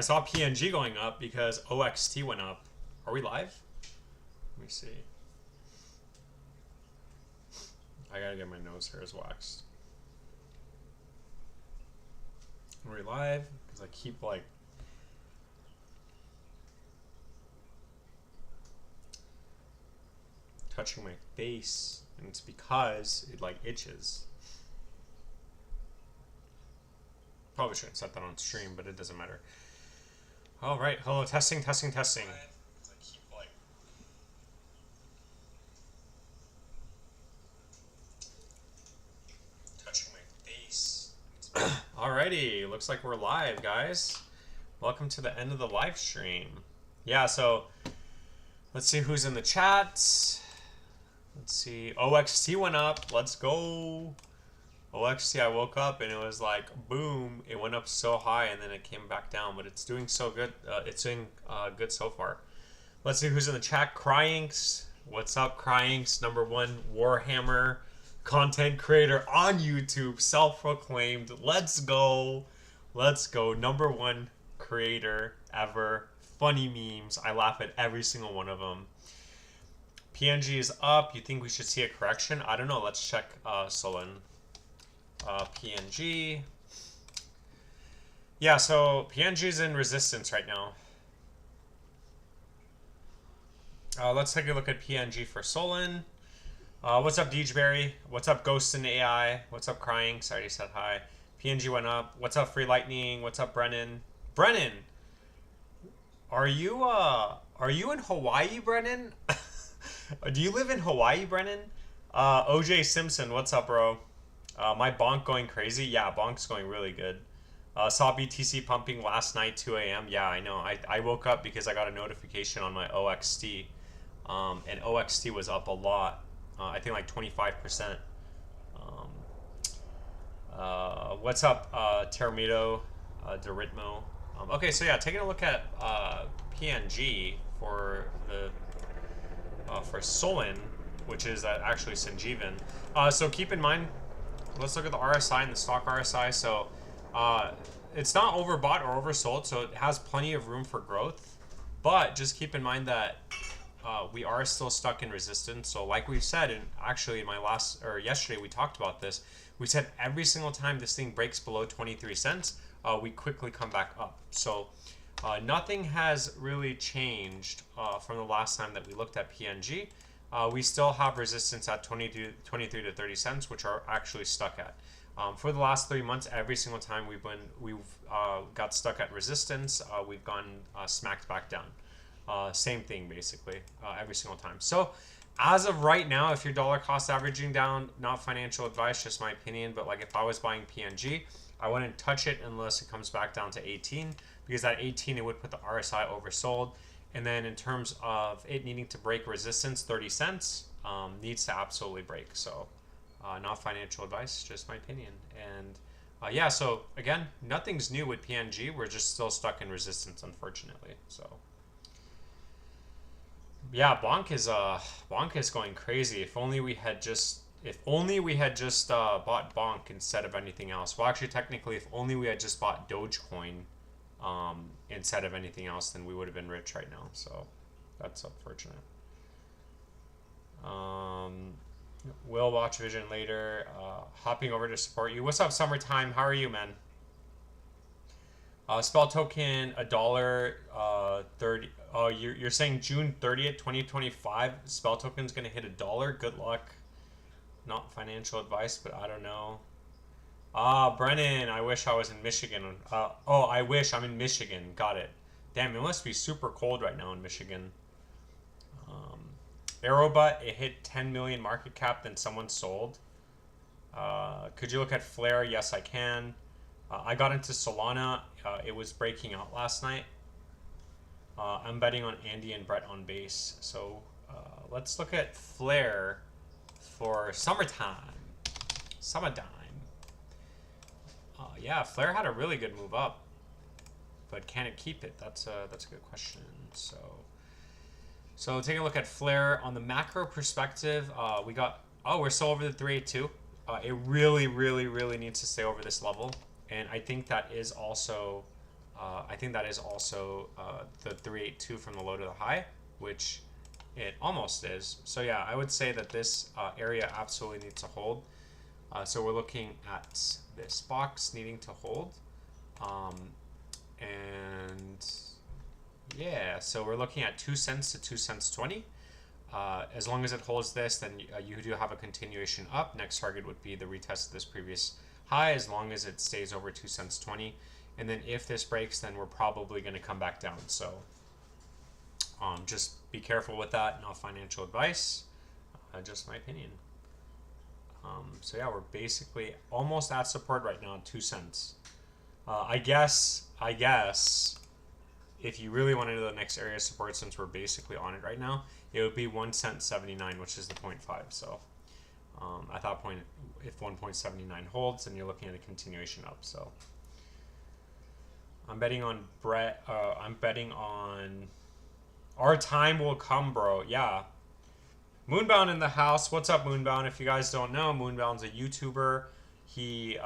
I saw PNG going up because OXT went up. Are we live? Let me see. I gotta get my nose hairs waxed. Are we live? Because I keep like touching my face, and it's because it like itches. Probably shouldn't set that on stream, but it doesn't matter. All right, hello, testing. Touching my face. Alrighty, looks like we're live, guys. Welcome to the end of the live stream. Yeah, so let's see who's in the chat. Let's see. OXT went up. Let's go. OXT, I woke up and it was like, boom. It went up so high and then it came back down. But it's doing so good. It's doing good so far. Let's see who's in the chat. Cryinks. What's up, Cryinks? #1 Warhammer content creator on YouTube. Self-proclaimed. Let's go. Let's go. #1 creator ever. Funny memes. I laugh at every single one of them. PNG is up. You think we should see a correction? I don't know. Let's check Solon. PNG. Yeah, so PNG is in resistance right now. Let's take a look at PNG for Solon. What's up, Deejberry? What's up, Ghost in AI? What's up, Crying? I already said hi. PNG went up. What's up, Free Lightning? What's up, Brennan? Brennan, are you in Hawaii, Brennan? Do you live in Hawaii, Brennan? OJ Simpson, what's up, bro? My bonk going crazy? Yeah, bonk's going really good. Saw BTC pumping last night, 2 a.m. Yeah, I know. I woke up because I got a notification on my OXT. And OXT was up a lot. I think like 25%. What's up, Termito, Doritmo? Okay, so yeah, taking a look at PNG for the for Solon, which is actually Sanjeevan. So keep in mind, let's look at the RSI and the stock RSI. So it's not overbought or oversold, so it has plenty of room for growth. But just keep in mind that we are still stuck in resistance. So like we've said, and actually in my yesterday we talked about this, we said every single time this thing breaks below 23 cents, we quickly come back up. So nothing has really changed from the last time that we looked at PNG. We still have resistance at 23 to 30 cents, which are actually stuck at. For the last 3 months, every single time we've got stuck at resistance, we've gone smacked back down. Same thing basically every single time. So as of right now, if you're dollar cost averaging down, not financial advice, just my opinion, but like if I was buying PNG, I wouldn't touch it unless it comes back down to 18, because at 18 it would put the RSI oversold. And then in terms of it needing to break resistance, 30 cents needs to absolutely break. So not financial advice, just my opinion. And yeah, so again, nothing's new with PNG. We're just still stuck in resistance, unfortunately. So yeah, Bonk is going crazy. If only we had just bought Bonk instead of anything else. Well, actually, technically, if only we had just bought DOGECOIN instead of anything else, then we would have been rich right now. So that's unfortunate. We'll watch Vision later. Hopping over to support you. What's up, Summertime? How are you, man? Spell token $1.30. Oh, you're saying June 30th, 2025. Spell token's gonna hit $1. Good luck. Not financial advice, but I don't know. Brennan, I wish I was in Michigan. Oh, I wish I'm in Michigan. Got it. Damn, it must be super cold right now in Michigan. Aerobutt, it hit 10 million market cap, then someone sold. Could you look at Flare? Yes, I can. I got into Solana. It was breaking out last night. I'm betting on Andy and Brett on base. So let's look at Flare for summertime. Yeah, Flare had a really good move up, but can it keep it? That's a good question. So take a look at Flare on the macro perspective. We're still over the 382. It really needs to stay over this level, and I think that is also I think that is also the 382 from the low to the high, which it almost is. So yeah, I would say that this area absolutely needs to hold. So we're looking at this box needing to hold. And yeah, so we're looking at 2 cents to 2 cents 20. As long as it holds this, then you do have a continuation up. Next target would be the retest of this previous high, as long as it stays over 2 cents 20. And then if this breaks, then we're probably going to come back down. So just be careful with that. Not financial advice, just my opinion. So yeah, we're basically almost at support right now, 2 cents. I guess if you really want to know the next area of support, since we're basically on it right now, it would be 1 cent 79, which is the 0.5. So at that point, if 1.79 holds, then you're looking at a continuation up. So I'm betting on Brett. I'm betting on our time will come, bro. Yeah. Moonbound in the house. What's up, Moonbound? If you guys don't know, Moonbound's a YouTuber. He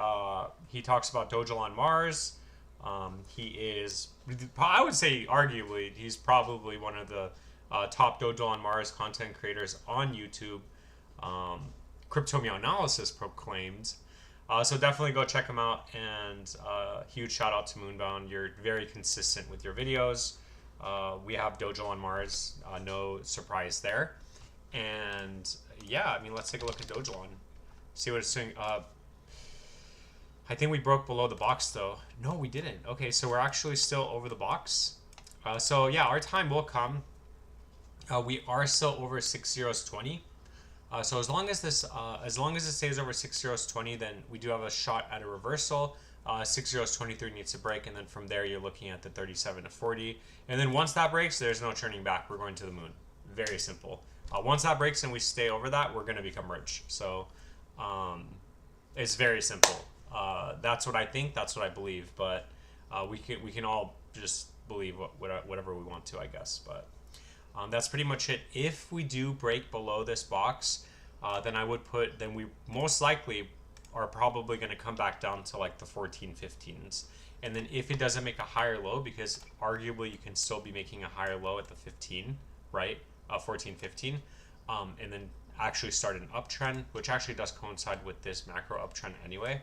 talks about Doge on Mars. He is, I would say, arguably, he's probably one of the top Doge on Mars content creators on YouTube. Crypto Meow Analysis proclaimed. So definitely go check him out. And huge shout out to Moonbound. You're very consistent with your videos. We have Doge on Mars. No surprise there. And yeah, I mean, let's take a look at Dogelon. See what it's doing. I think we broke below the box though. No, we didn't. Okay, so we're actually still over the box. So yeah, our time will come. We are still over 6 zeros 20. So as long as it stays over 6 zeros 20, then we do have a shot at a reversal. 6 zeros 23 needs to break, and then from there you're looking at the 37 to 40. And then once that breaks, there's no turning back. We're going to the moon. Very simple. Once that breaks and we stay over that, we're going to become rich. So it's very simple. That's what I think. That's what I believe. But we can all just believe whatever we want to, I guess. But that's pretty much it. If we do break below this box, then we most likely are probably going to come back down to like the 14-15s. And then if it doesn't make a higher low, because arguably you can still be making a higher low at the 15, right? 14-15, and then actually start an uptrend, which actually does coincide with this macro uptrend anyway.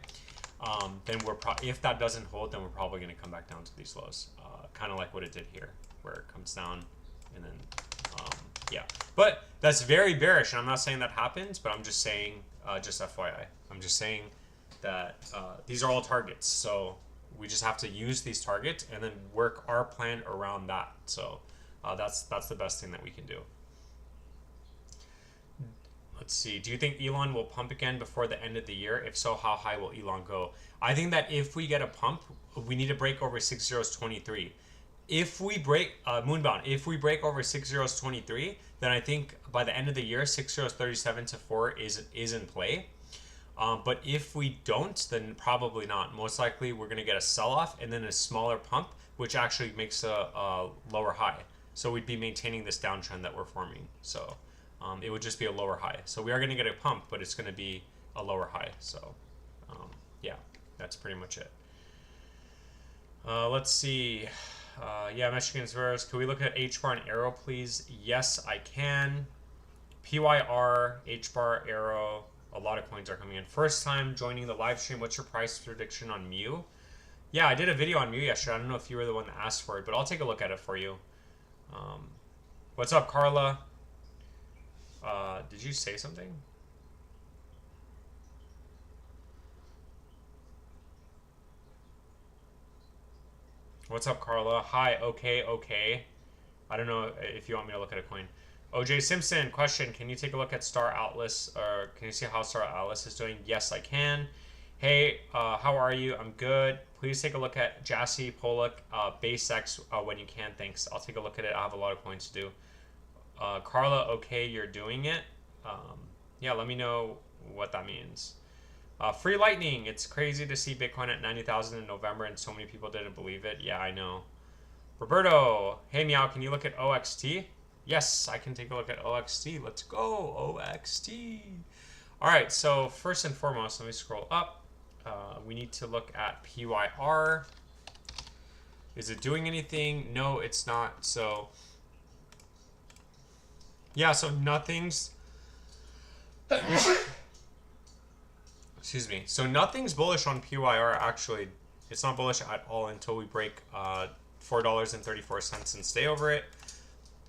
Then if that doesn't hold, then we're probably going to come back down to these lows, kind of like what it did here, where it comes down and then yeah. But that's very bearish, and I'm not saying that happens, but I'm just saying, just FYI, I'm just saying that these are all targets, so we just have to use these targets and then work our plan around that. So that's the best thing that we can do. Let's see. Do you think Elon will pump again before the end of the year? If so, how high will Elon go? I think that if we get a pump, we need to break over 6 zeros 23. If we break Moonbound, if we break over 6 zeros 23, then I think by the end of the year, 6 zeros 37 to 4 is in play. But if we don't, then probably not. Most likely, we're going to get a sell-off and then a smaller pump, which actually makes a lower high. So we'd be maintaining this downtrend that we're forming. So it would just be a lower high. So we are going to get a pump, but it's going to be a lower high. So yeah, that's pretty much it. Let's see. Yeah, Michigan's verse. Can we look at H-bar and arrow, please? Yes, I can. PYR, H-bar, arrow. A lot of coins are coming in. First time joining the live stream. What's your price prediction on Mu? Yeah, I did a video on Mu yesterday. I don't know if you were the one that asked for it, but I'll take a look at it for you. What's up, Carla? Did you say something? What's up, Carla? Hi, okay. I don't know if you want me to look at a coin. OJ Simpson, question. Can you take a look at Star Atlas, or can you see how Star Atlas is doing? Yes, I can. Hey, how are you? I'm good. Please take a look at Jassy, Pollock, BaseX when you can. Thanks. I'll take a look at it. I have a lot of coins to do. Carla, okay, you're doing it. Yeah, let me know what that means. Free Lightning. It's crazy to see Bitcoin at 90,000 in November and so many people didn't believe it. Yeah, I know. Roberto, hey Meow, can you look at OXT? Yes, I can take a look at OXT. Let's go, OXT. All right, so first and foremost, let me scroll up. We need to look at PYR. Is it doing anything? No, it's not. So yeah, so nothing's excuse me. So nothing's bullish on PYR. Actually, it's not bullish at all until we break $4.34 and stay over it.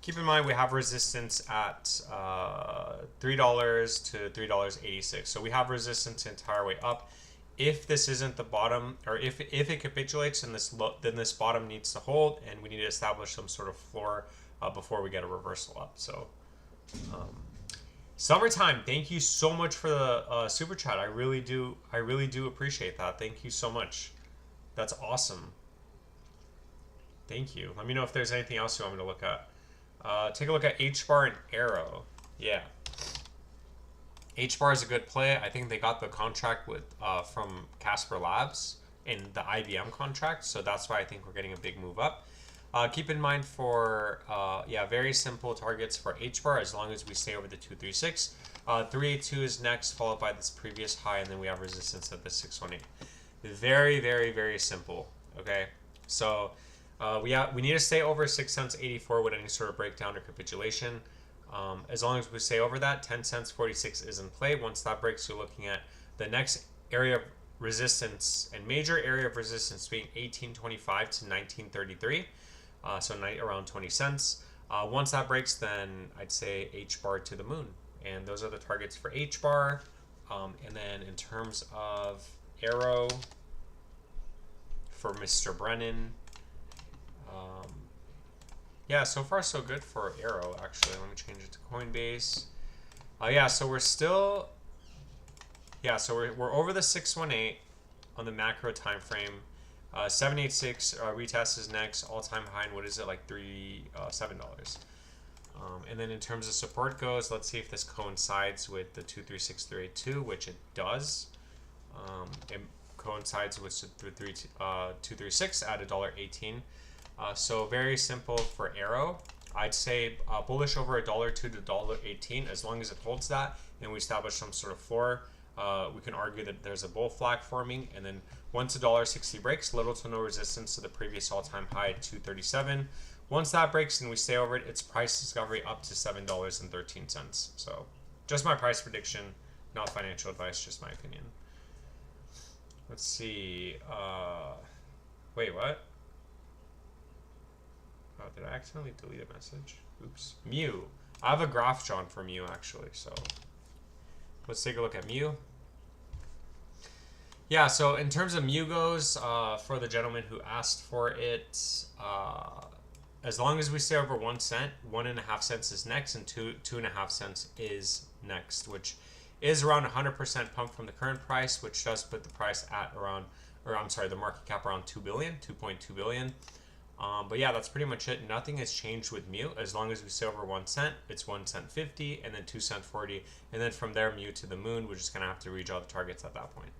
Keep in mind we have resistance at $3 to $3.86. So we have resistance the entire way up. If this isn't the bottom, or if it capitulates, then this bottom needs to hold, and we need to establish some sort of floor before we get a reversal up. So summertime, thank you so much for the super chat. I really do appreciate that. Thank you so much. That's awesome. Thank you. Let me know if there's anything else you want me to look at. Take a look at HBAR and Arrow. Yeah. HBAR is a good play. I think they got the contract with from Casper Labs in the IBM contract, so that's why I think we're getting a big move up. Keep in mind for very simple targets for HBAR as long as we stay over the 236. 382 is next, followed by this previous high, and then we have resistance at the 618. Very, very, very simple. Okay, so we need to stay over 6 cents 84 with any sort of breakdown or capitulation. As long as we stay over that, 10 cents 46 is in play. Once that breaks, you're looking at the next area of resistance and major area of resistance being 1825 to 1933. So around 20 cents. Once that breaks, then I'd say H bar to the moon. And those are the targets for H bar. And then in terms of Arrow for Mr. Brennan, yeah, so far so good for Arrow, actually. Let me change it to Coinbase. Yeah, so we're still, yeah, so we're over the 618 on the macro time frame. 786 retest is next, all-time high, and what is it, like $7? And then in terms of support goes, let's see if this coincides with the 236382, which it does. It coincides with 236 at $1.18. So very simple for Arrow. I'd say bullish over $1 to $1.18 as long as it holds that and we establish some sort of floor. We can argue that there's a bull flag forming, and then once $1.60 breaks, little to no resistance to the previous all-time high at 237. Once that breaks and we stay over it, it's price discovery up to $7.13. So just my price prediction, not financial advice, just my opinion. Let's see. Wait, what? Oh, did I accidentally delete a message? Oops. Mew. I have a graph drawn for Mew, actually, so let's take a look at Mew. Yeah, so in terms of Mew goes, for the gentleman who asked for it, as long as we stay over 1 cent, 1.5 cents is next, and 2.5 cents is next, which is around 100% pump from the current price, which does put the price at around, or I'm sorry, the market cap around 2 billion, 2.2 billion. But yeah, that's pretty much it. Nothing has changed with Mew. As long as we stay over 1 cent, it's 1 cent 50, and then 2 cent 40, and then from there, Mew to the moon. We're just gonna have to redraw the targets at that point.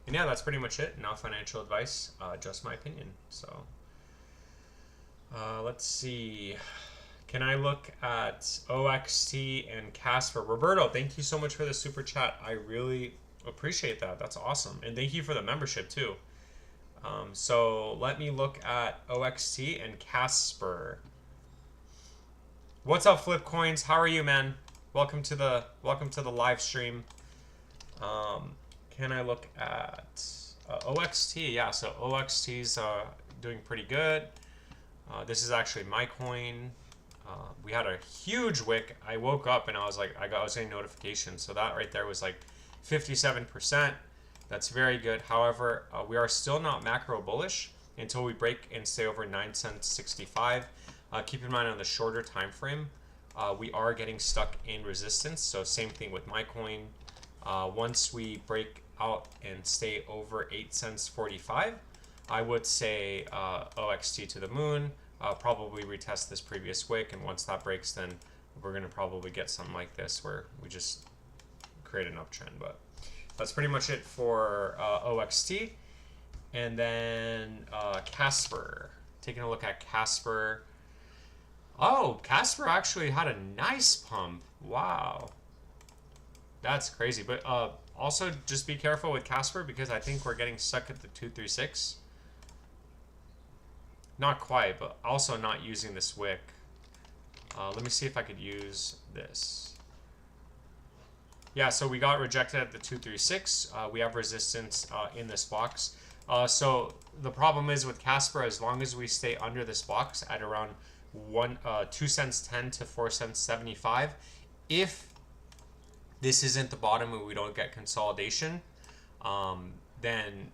And yeah, that's pretty much it. Not financial advice, just my opinion. So let's see. Can I look at OXT and Casper? Roberto, thank you so much for the super chat. I really appreciate that. That's awesome, and thank you for the membership too. So let me look at OXT and Casper. What's up, Flip Coins? How are you, man? Welcome to the live stream. Can I look at OXT? Yeah, so OXT's doing pretty good. This is actually my coin. We had a huge wick. I woke up and I was getting notifications. So that right there was like 57%. That's very good. However, we are still not macro bullish until we break and stay over 9 cents 65. Keep in mind on the shorter time frame, we are getting stuck in resistance. So same thing with my coin. Once we break out and stay over 8 cents 45, I would say OXT to the moon. Probably retest this previous wick, and once that breaks, then we're gonna probably get something like this where we just create an uptrend. But that's pretty much it for OXT. And then Casper. Taking a look at Casper. Oh, Casper actually had a nice pump. Wow. That's crazy. But also just be careful with Casper because I think we're getting stuck at the 236. not quite, but also not using this wick. Let me see if I could use this. Yeah, so we got rejected at the 236. We have resistance in this box. So the problem is with Casper, as long as we stay under this box at around 2 cents 10 to 4 cents 75, if this isn't the bottom and we don't get consolidation, then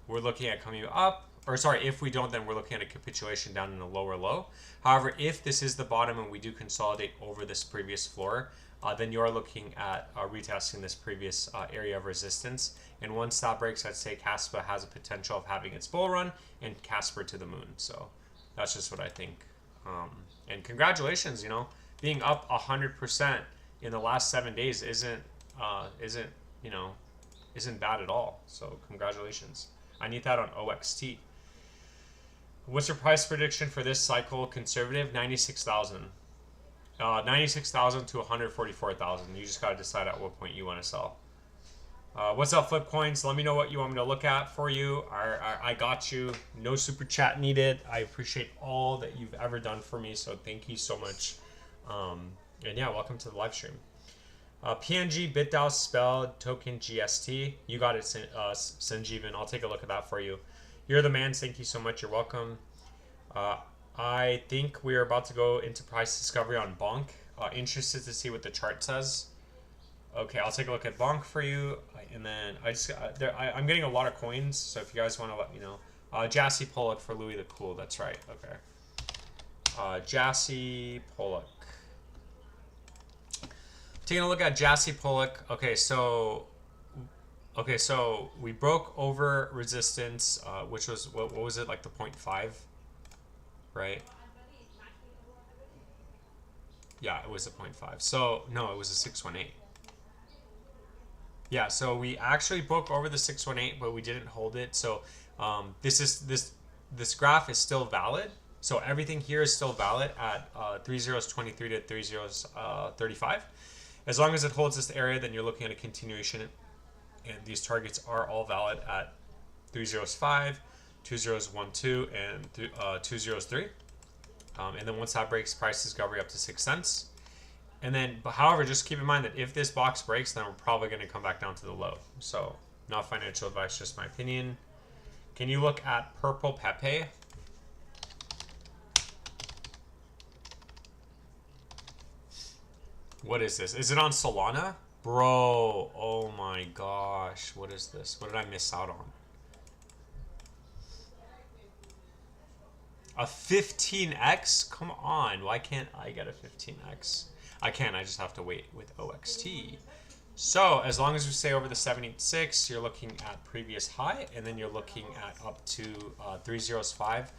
we're looking at coming up. Or sorry, if we don't, then we're looking at a capitulation down in the lower low. However, if this is the bottom and we do consolidate over this previous floor, then you're looking at retesting this previous area of resistance. And once that breaks, I'd say Casper has a potential of having its bull run and Casper to the moon. So that's just what I think. And congratulations, you know, being up 100% in the last 7 days isn't bad at all. So congratulations. I need that on OXT. What's your price prediction for this cycle? Conservative, 96,000. 96,000 to 144,000. You just got to decide at what point you want to sell. What's up, Flip Coins? Let me know what you want me to look at for you. I got you. No super chat needed. I appreciate all that you've ever done for me, so thank you so much. And yeah, welcome to the live stream. PNG, BitDAO, spell, token, GST. You got it, Sanjeevan. I'll take a look at that for you. You're the man. Thank you so much. You're welcome. I think we're about to go into price discovery on Bonk. Interested to see what the chart says. Okay, I'll take a look at Bonk for you. And then I'm getting a lot of coins, so if you guys want to let me know. Jassy Pollock for Louis the Cool. That's right. Okay. Jassy Pollock. Taking a look at Jassy Pollock. Okay, so we broke over resistance, which was what was it, like the 0.5, right? Yeah, it was a 0.5. So no, it was a 618. Yeah, so we actually broke over the 618, but we didn't hold it. So this graph is still valid. So everything here is still valid at 3 zeros 23 to 3 zeros 35. As long as it holds this area, then you're looking at a continuation, and these targets are all valid at 3 zeros 5, 2 zeros 1 2, and 2 zeros 3. And then once that breaks, price discovery up to 6 cents. And then, but however, just keep in mind that if this box breaks, then we're probably going to come back down to the low. So not financial advice, just my opinion. Can you look at Purple Pepe? What is this? Is it on Solana? Bro, oh my gosh. What is this? What did I miss out on? A 15x? Come on. Why can't I get a 15x? I can. I just have to wait with OXT. So as long as you stay over the 786, you're looking at previous high, and then you're looking at up to 305.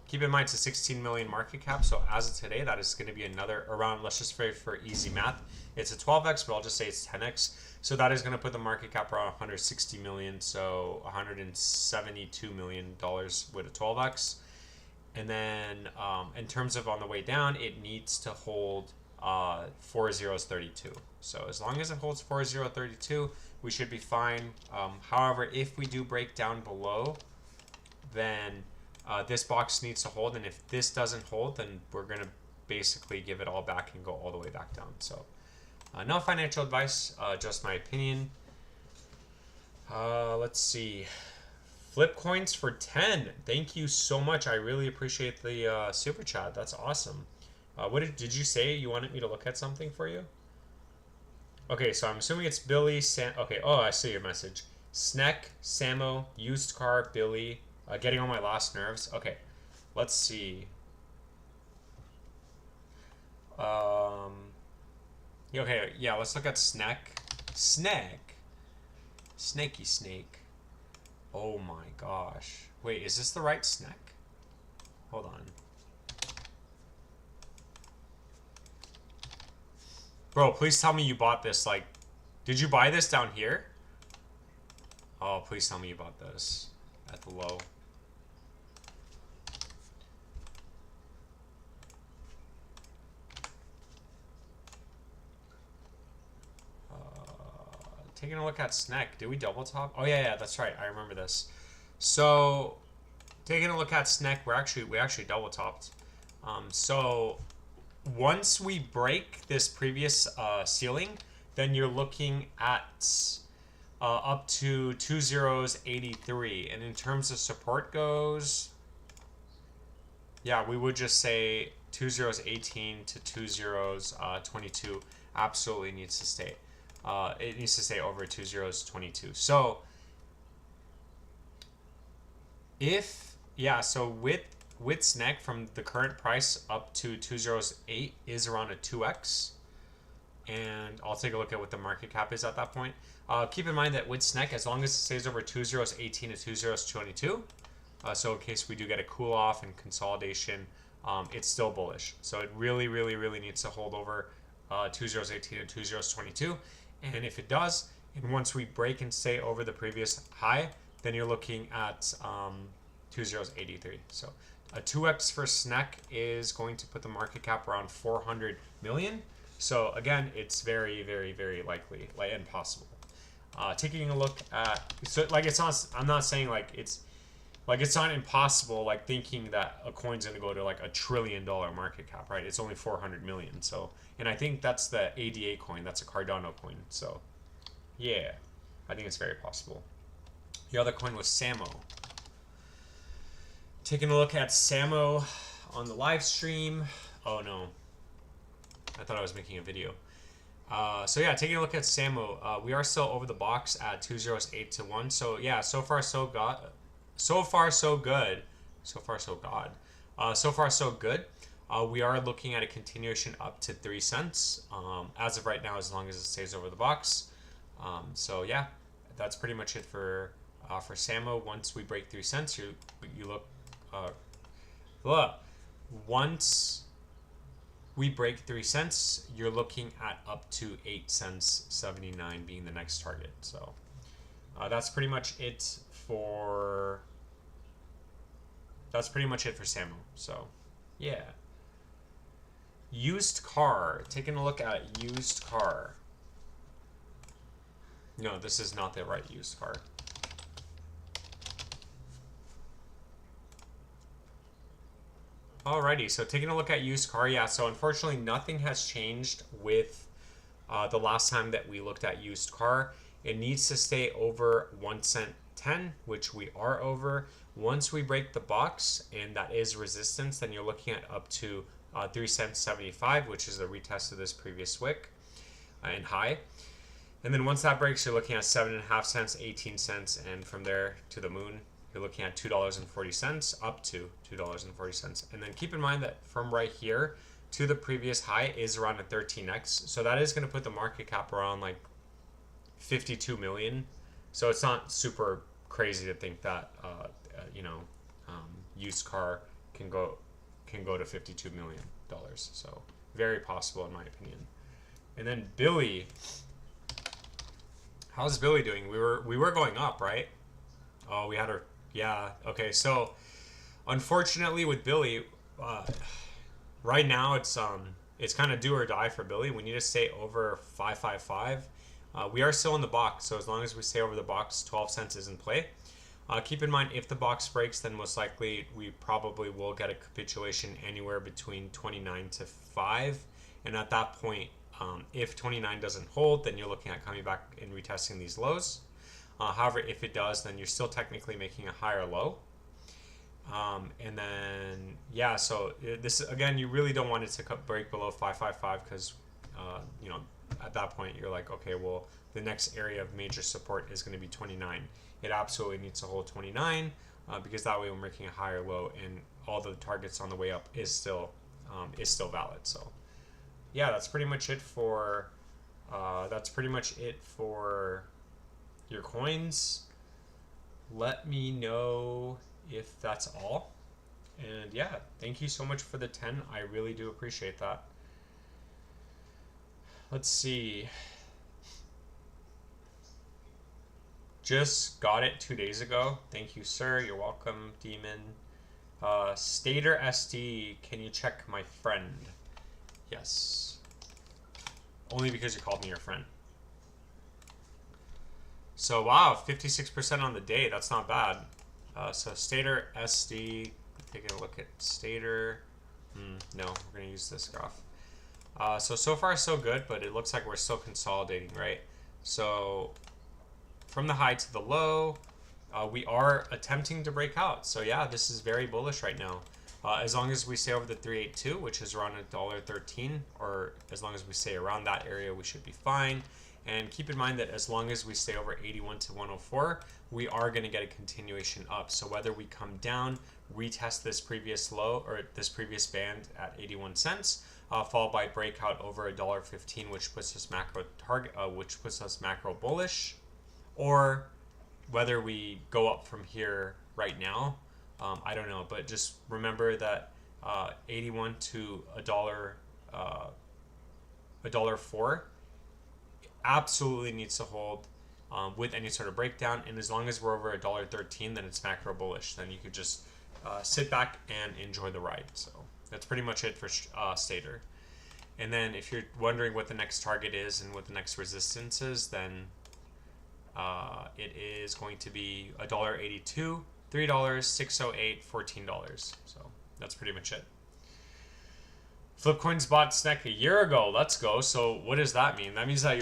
Keep in mind it's a 16 million market cap, so as of today, that is going to be another around, let's just say for easy math, it's a 12x, but I'll just say it's 10x. So that is going to put the market cap around 160 million, so $172 million with a 12x. And then in terms of on the way down, it needs to hold 4 zeros 32. So as long as it holds 4 zero 32, we should be fine. However, if we do break down below, then this box needs to hold, and if this doesn't hold, then we're going to basically give it all back and go all the way back down. So no financial advice, just my opinion. Let's see. Flip Coins for 10. Thank you so much. I really appreciate the super chat. That's awesome. What did you say? You wanted me to look at something for you? Okay, so I'm assuming it's Billy, okay, oh, I see your message. Sneck, Samo, Used Car, Billy, getting on my last nerves. Okay, let's see. Okay, yeah, let's look at Sneck. Snaky Snake. Oh my gosh. Wait, is this the right Sneck? Hold on. Bro, please tell me you bought this. Like, did you buy this down here? Oh, please tell me you bought this at the low. Taking a look at Sneck. Did we double top? Oh, yeah, that's right. I remember this. So, taking a look at SNEC, we actually double topped. So once we break this previous ceiling, then you're looking at up to 2083. And in terms of support goes, yeah, we would just say 2018 to 2022 absolutely needs to stay. It needs to stay over 2022. So if, yeah, so with SNEC from the current price up to 208 is around a 2x. And I'll take a look at what the market cap is at that point. Keep in mind that with SNEC, as long as it stays over 2018 to 2022, so in case we do get a cool off and consolidation, it's still bullish. So it really, really, really needs to hold over 2018 and 2022. And if it does, and once we break and stay over the previous high, then you're looking at 2083. So a 2x for SNEC is going to put the market cap around 400 million. So again, it's very, very, very likely, like, and possible. Taking a look at, so like, it's not, I'm not saying like it's not impossible, like thinking that a coin's gonna go to like $1 trillion market cap, right? It's only 400 million. So, and I think that's the ADA coin, that's a Cardano coin. So yeah, I think it's very possible. The other coin was Samo. Taking a look at Samo on the live stream. Oh no, I thought I was making a video. So yeah, taking a look at Samo, we are still over the box at 208 to 1. So yeah, so far so good. So far so good. We are looking at a continuation up to 3 cents as of right now, as long as it stays over the box. So yeah, that's pretty much it for Samo. Once we break 3 cents, you look. Once we break 3 cents, you're looking at up to 8 cents 79 being the next target. So that's pretty much it for Samo. So yeah, used car. Taking a look at used car. No, this is not the right used car. Alrighty, so taking a look at used car, yeah, so unfortunately nothing has changed with the last time that we looked at used car. It needs to stay over 1 cent 10, which we are over. Once we break the box, and that is resistance, then you're looking at up to 3 cents 75, which is a retest of this previous wick and high. And then once that breaks, you're looking at 7.5 cents, 18 cents, and from there to the moon, you're looking at $2.40 up to $2.40. And then keep in mind that from right here to the previous high is around a 13x. So that is going to put the market cap around like 52 million. So it's not super crazy to think that, used car can go to $52 million. So very possible in my opinion. And then Billy, how's Billy doing? We were going up, right? Oh, we had our, yeah, okay. So unfortunately with Billy, right now it's kind of do or die for Billy. We need to stay over 555. We are still in the box, so as long as we stay over the box, 12 cents is in play. Keep in mind, if the box breaks, then most likely we probably will get a capitulation anywhere between 29 to 5. And at that point, if 29 doesn't hold, then you're looking at coming back and retesting these lows. However, if it does, then you're still technically making a higher low. And then, yeah, so this, again, you really don't want it to break below 555 because, at that point, you're like, okay, well, the next area of major support is going to be 29. It absolutely needs to hold 29 because that way we're making a higher low and all the targets on the way up is still valid. So, yeah, that's pretty much it for your coins. Let me know if that's all. And yeah, thank you so much for the 10. I really do appreciate that. Let's see. Just got it 2 days ago. Thank you, sir. You're welcome, Demon. Stater SD, can you check my friend? Yes. Only because you called me your friend. So, wow, 56% on the day. That's not bad. So Stater SD, taking a look at Stater. No, we're going to use this graph. So far so good, but it looks like we're still consolidating, right? So from the high to the low, we are attempting to break out. So yeah, this is very bullish right now. As long as we stay over the 382, which is around $1.13, or as long as we stay around that area, we should be fine. And keep in mind that as long as we stay over 81 to 104, we are going to get a continuation up. So whether we come down, retest this previous low or this previous band at 81 cents, followed by breakout over $1.15, which puts us macro target, which puts us macro bullish, or whether we go up from here right now, I don't know. But just remember that 81 to $1.04 absolutely needs to hold with any sort of breakdown. And as long as we're over $1.13, then it's macro bullish. Then you could just sit back and enjoy the ride. So that's pretty much it for Stater. And then if you're wondering what the next target is and what the next resistance is, then it is going to be $1.82, $3, $6.08, $14. So that's pretty much it. Flipcoins bought SNEC a year ago. Let's go. So what does that mean? That means that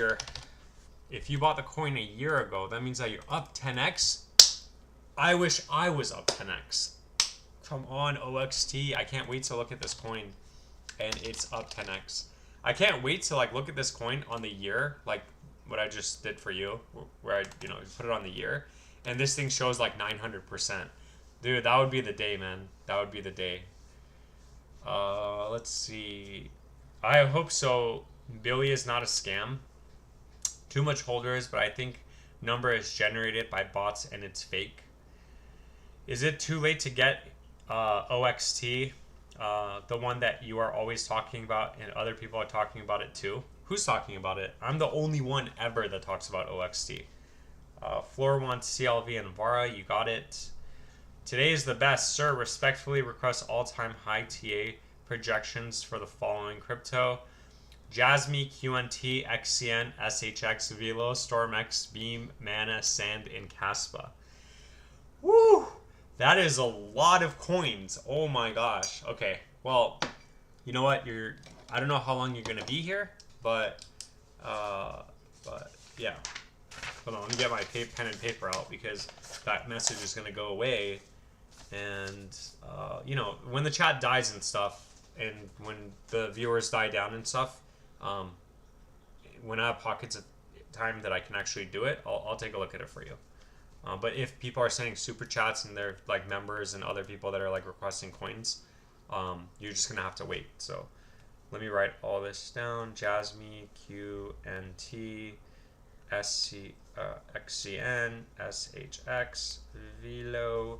if you bought the coin a year ago, that means that you're up 10x. I wish I was up 10x. Come on, OXT. I can't wait to look at this coin, and it's up 10x. I can't wait to look at this coin on the year, like what I just did for you, where I put it on the year, and this thing shows like 900%. Dude, that would be the day, man. That would be the day. Let's see. I hope so. Billy is not a scam. Too much holders, but I think number is generated by bots and it's fake. Is it too late to get OXT? The one that you are always talking about and other people are talking about it too. Who's talking about it? I'm the only one ever that talks about OXT. Floor wants CLV and Vara. You got it. Today is the best, sir. Respectfully request all-time high TA projections for the following crypto: Jasmy, QNT, XCN, SHX, Velo, StormX, Beam, Mana, Sand, and Caspa. Woo! That is a lot of coins. Oh my gosh. Okay. Well, you know what? I don't know how long you're gonna be here, but yeah. Hold on. Let me get my pen and paper out because that message is gonna go away. And when the chat dies and stuff, and when the viewers die down and stuff, when I have pockets of time that I can actually do it, I'll take a look at it for you. But if people are sending super chats and they're like members and other people that are like requesting coins, you're just gonna have to wait. So let me write all this down: Jasmy, QNT, XCN, SHX, Velo,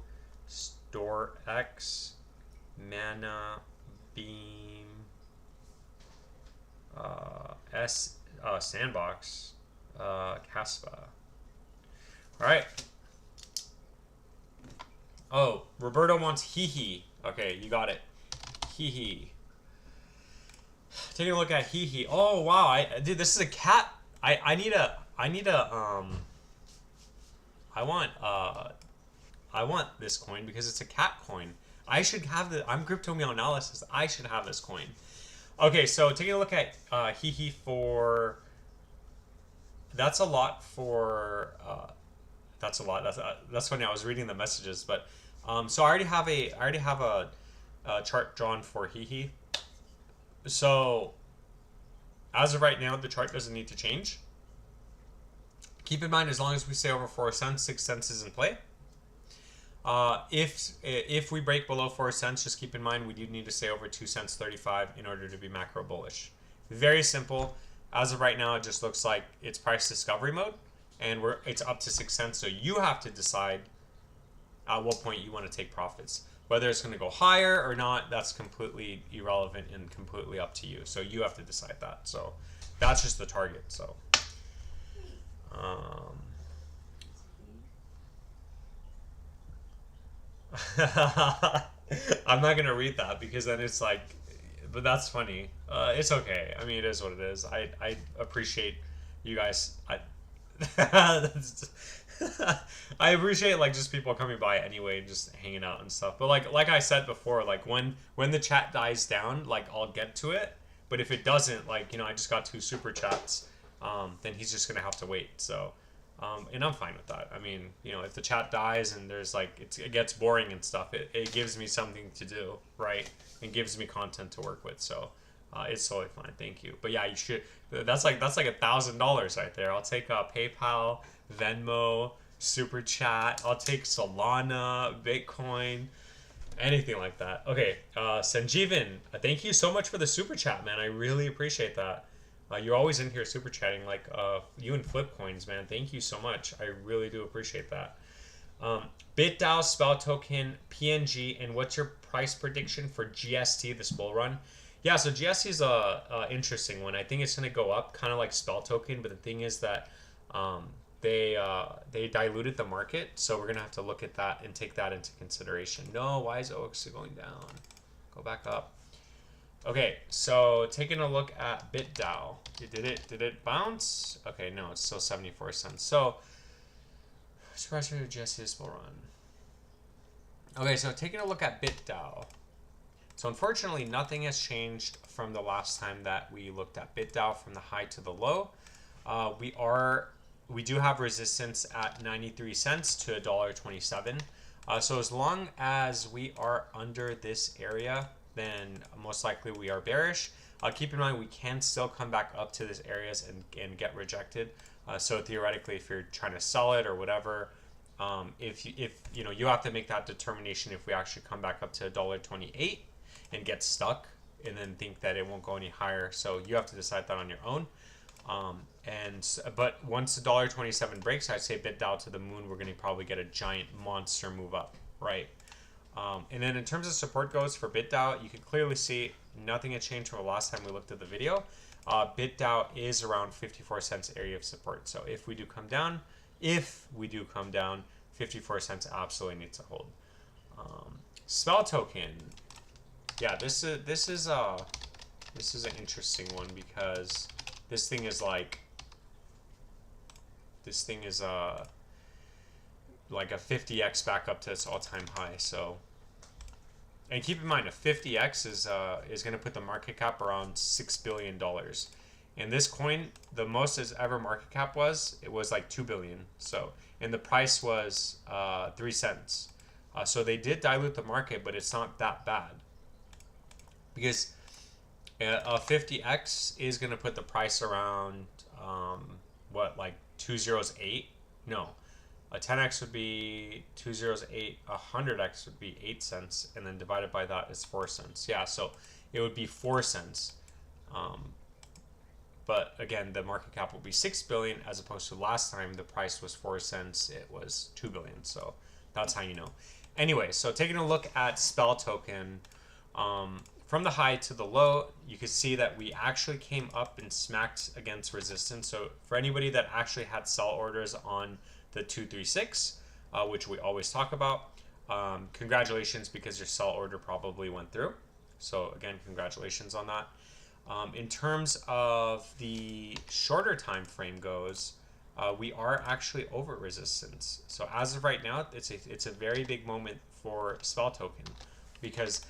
StormX, Mana, Beam, Sandbox, Caspa. All right. Oh, Roberto wants Hee. Okay, you got it. Hee. Taking a look at Hee. Oh wow, dude, this is a cat. I want this coin because it's a cat coin. I should have I'm Crypto Meow Analysis. I should have this coin. Okay, so taking a look at Hee for. That's a lot for. That's a lot. That's funny. I was reading the messages, but so I already have a chart drawn for Hee. So as of right now, the chart doesn't need to change. Keep in mind, as long as we stay over 4 cents, 6 cents is in play. If we break below 4 cents, just keep in mind we do need to stay over 2 cents 35 in order to be macro bullish. Very simple. As of right now, it just looks like it's price discovery mode, and it's up to 6 cents. So you have to decide at what point you want to take profits. Whether it's going to go higher or not, that's completely irrelevant and completely up to you. So you have to decide that. So that's just the target. So. I'm not gonna read that because then it's like, but that's funny. It's okay. I mean, it is what it is. I appreciate you guys. I appreciate like just people coming by anyway, just hanging out and stuff. But like I said before, like when the chat dies down, like I'll get to it. But if it doesn't, like, you know, I just got 2 super chats, then he's just gonna have to wait. So, and I'm fine with that. I mean, you know, if the chat dies and there's like it gets boring and stuff, it gives me something to do, right? It gives me content to work with. So. It's totally fine, thank you. But yeah, you should. That's like $1,000 right there. I'll take PayPal, Venmo, Super Chat. I'll take Solana, Bitcoin, anything like that. Okay, Sanjeevan, thank you so much for the Super Chat, man. I really appreciate that. You're always in here Super Chatting, like you and Flipcoins, man. Thank you so much. I really do appreciate that. BitDAO, Spell Token, PNG, and what's your price prediction for GST this bull run? Yeah, so GST is a interesting one. I think it's going to go up, kind of like Spell Token, but the thing is that they diluted the market, so we're going to have to look at that and take that into consideration. No, why is OX going down? Go back up. Okay, so taking a look at BitDAO. Did it bounce? Okay, no, it's still 74 cents. So, surprise for GST this bull run. Okay, so taking a look at BitDAO. So unfortunately, nothing has changed from the last time that we looked at BitDAO from the high to the low. We do have resistance at 93 cents to $1.27. So as long as we are under this area, then most likely we are bearish. Keep in mind we can still come back up to these areas and get rejected. So theoretically, if you're trying to sell it or whatever, if you know, you have to make that determination if we actually come back up to $1.28. And get stuck and then think that it won't go any higher. So you have to decide that on your own. But once the $1.27 breaks, I'd say BitDAO to the moon, we're going to probably get a giant monster move up, right? And then in terms of support goes for BitDAO, you can clearly see nothing had changed from the last time we looked at the video. BitDAO is around 54 cents area of support. So if we do come down, 54 cents absolutely needs to hold. Spell Token. Yeah, this is an interesting one because this thing is like like a 50x back up to its all-time high. So, and keep in mind a 50x is going to put the market cap around $6 billion. And this coin, the most its ever market cap was like 2 billion. So, and the price was 3 cents. So they did dilute the market, but it's not that bad. Because a 50x is going to put the price around, like 208? No. A 10x would be 208. A 100x would be 8 cents. And then divided by that is 4 cents. Yeah, so it would be 4 cents. But again, the market cap will be 6 billion as opposed to last time the price was 4 cents. It was 2 billion. So that's how you know. Anyway, so taking a look at Spell Token, from the high to the low, you can see that we actually came up and smacked against resistance. So for anybody that actually had sell orders on the 236, which we always talk about, congratulations, because your sell order probably went through. So again, congratulations on that. In terms of the shorter time frame goes, we are actually over resistance. So as of right now, it's a very big moment for Spell Token because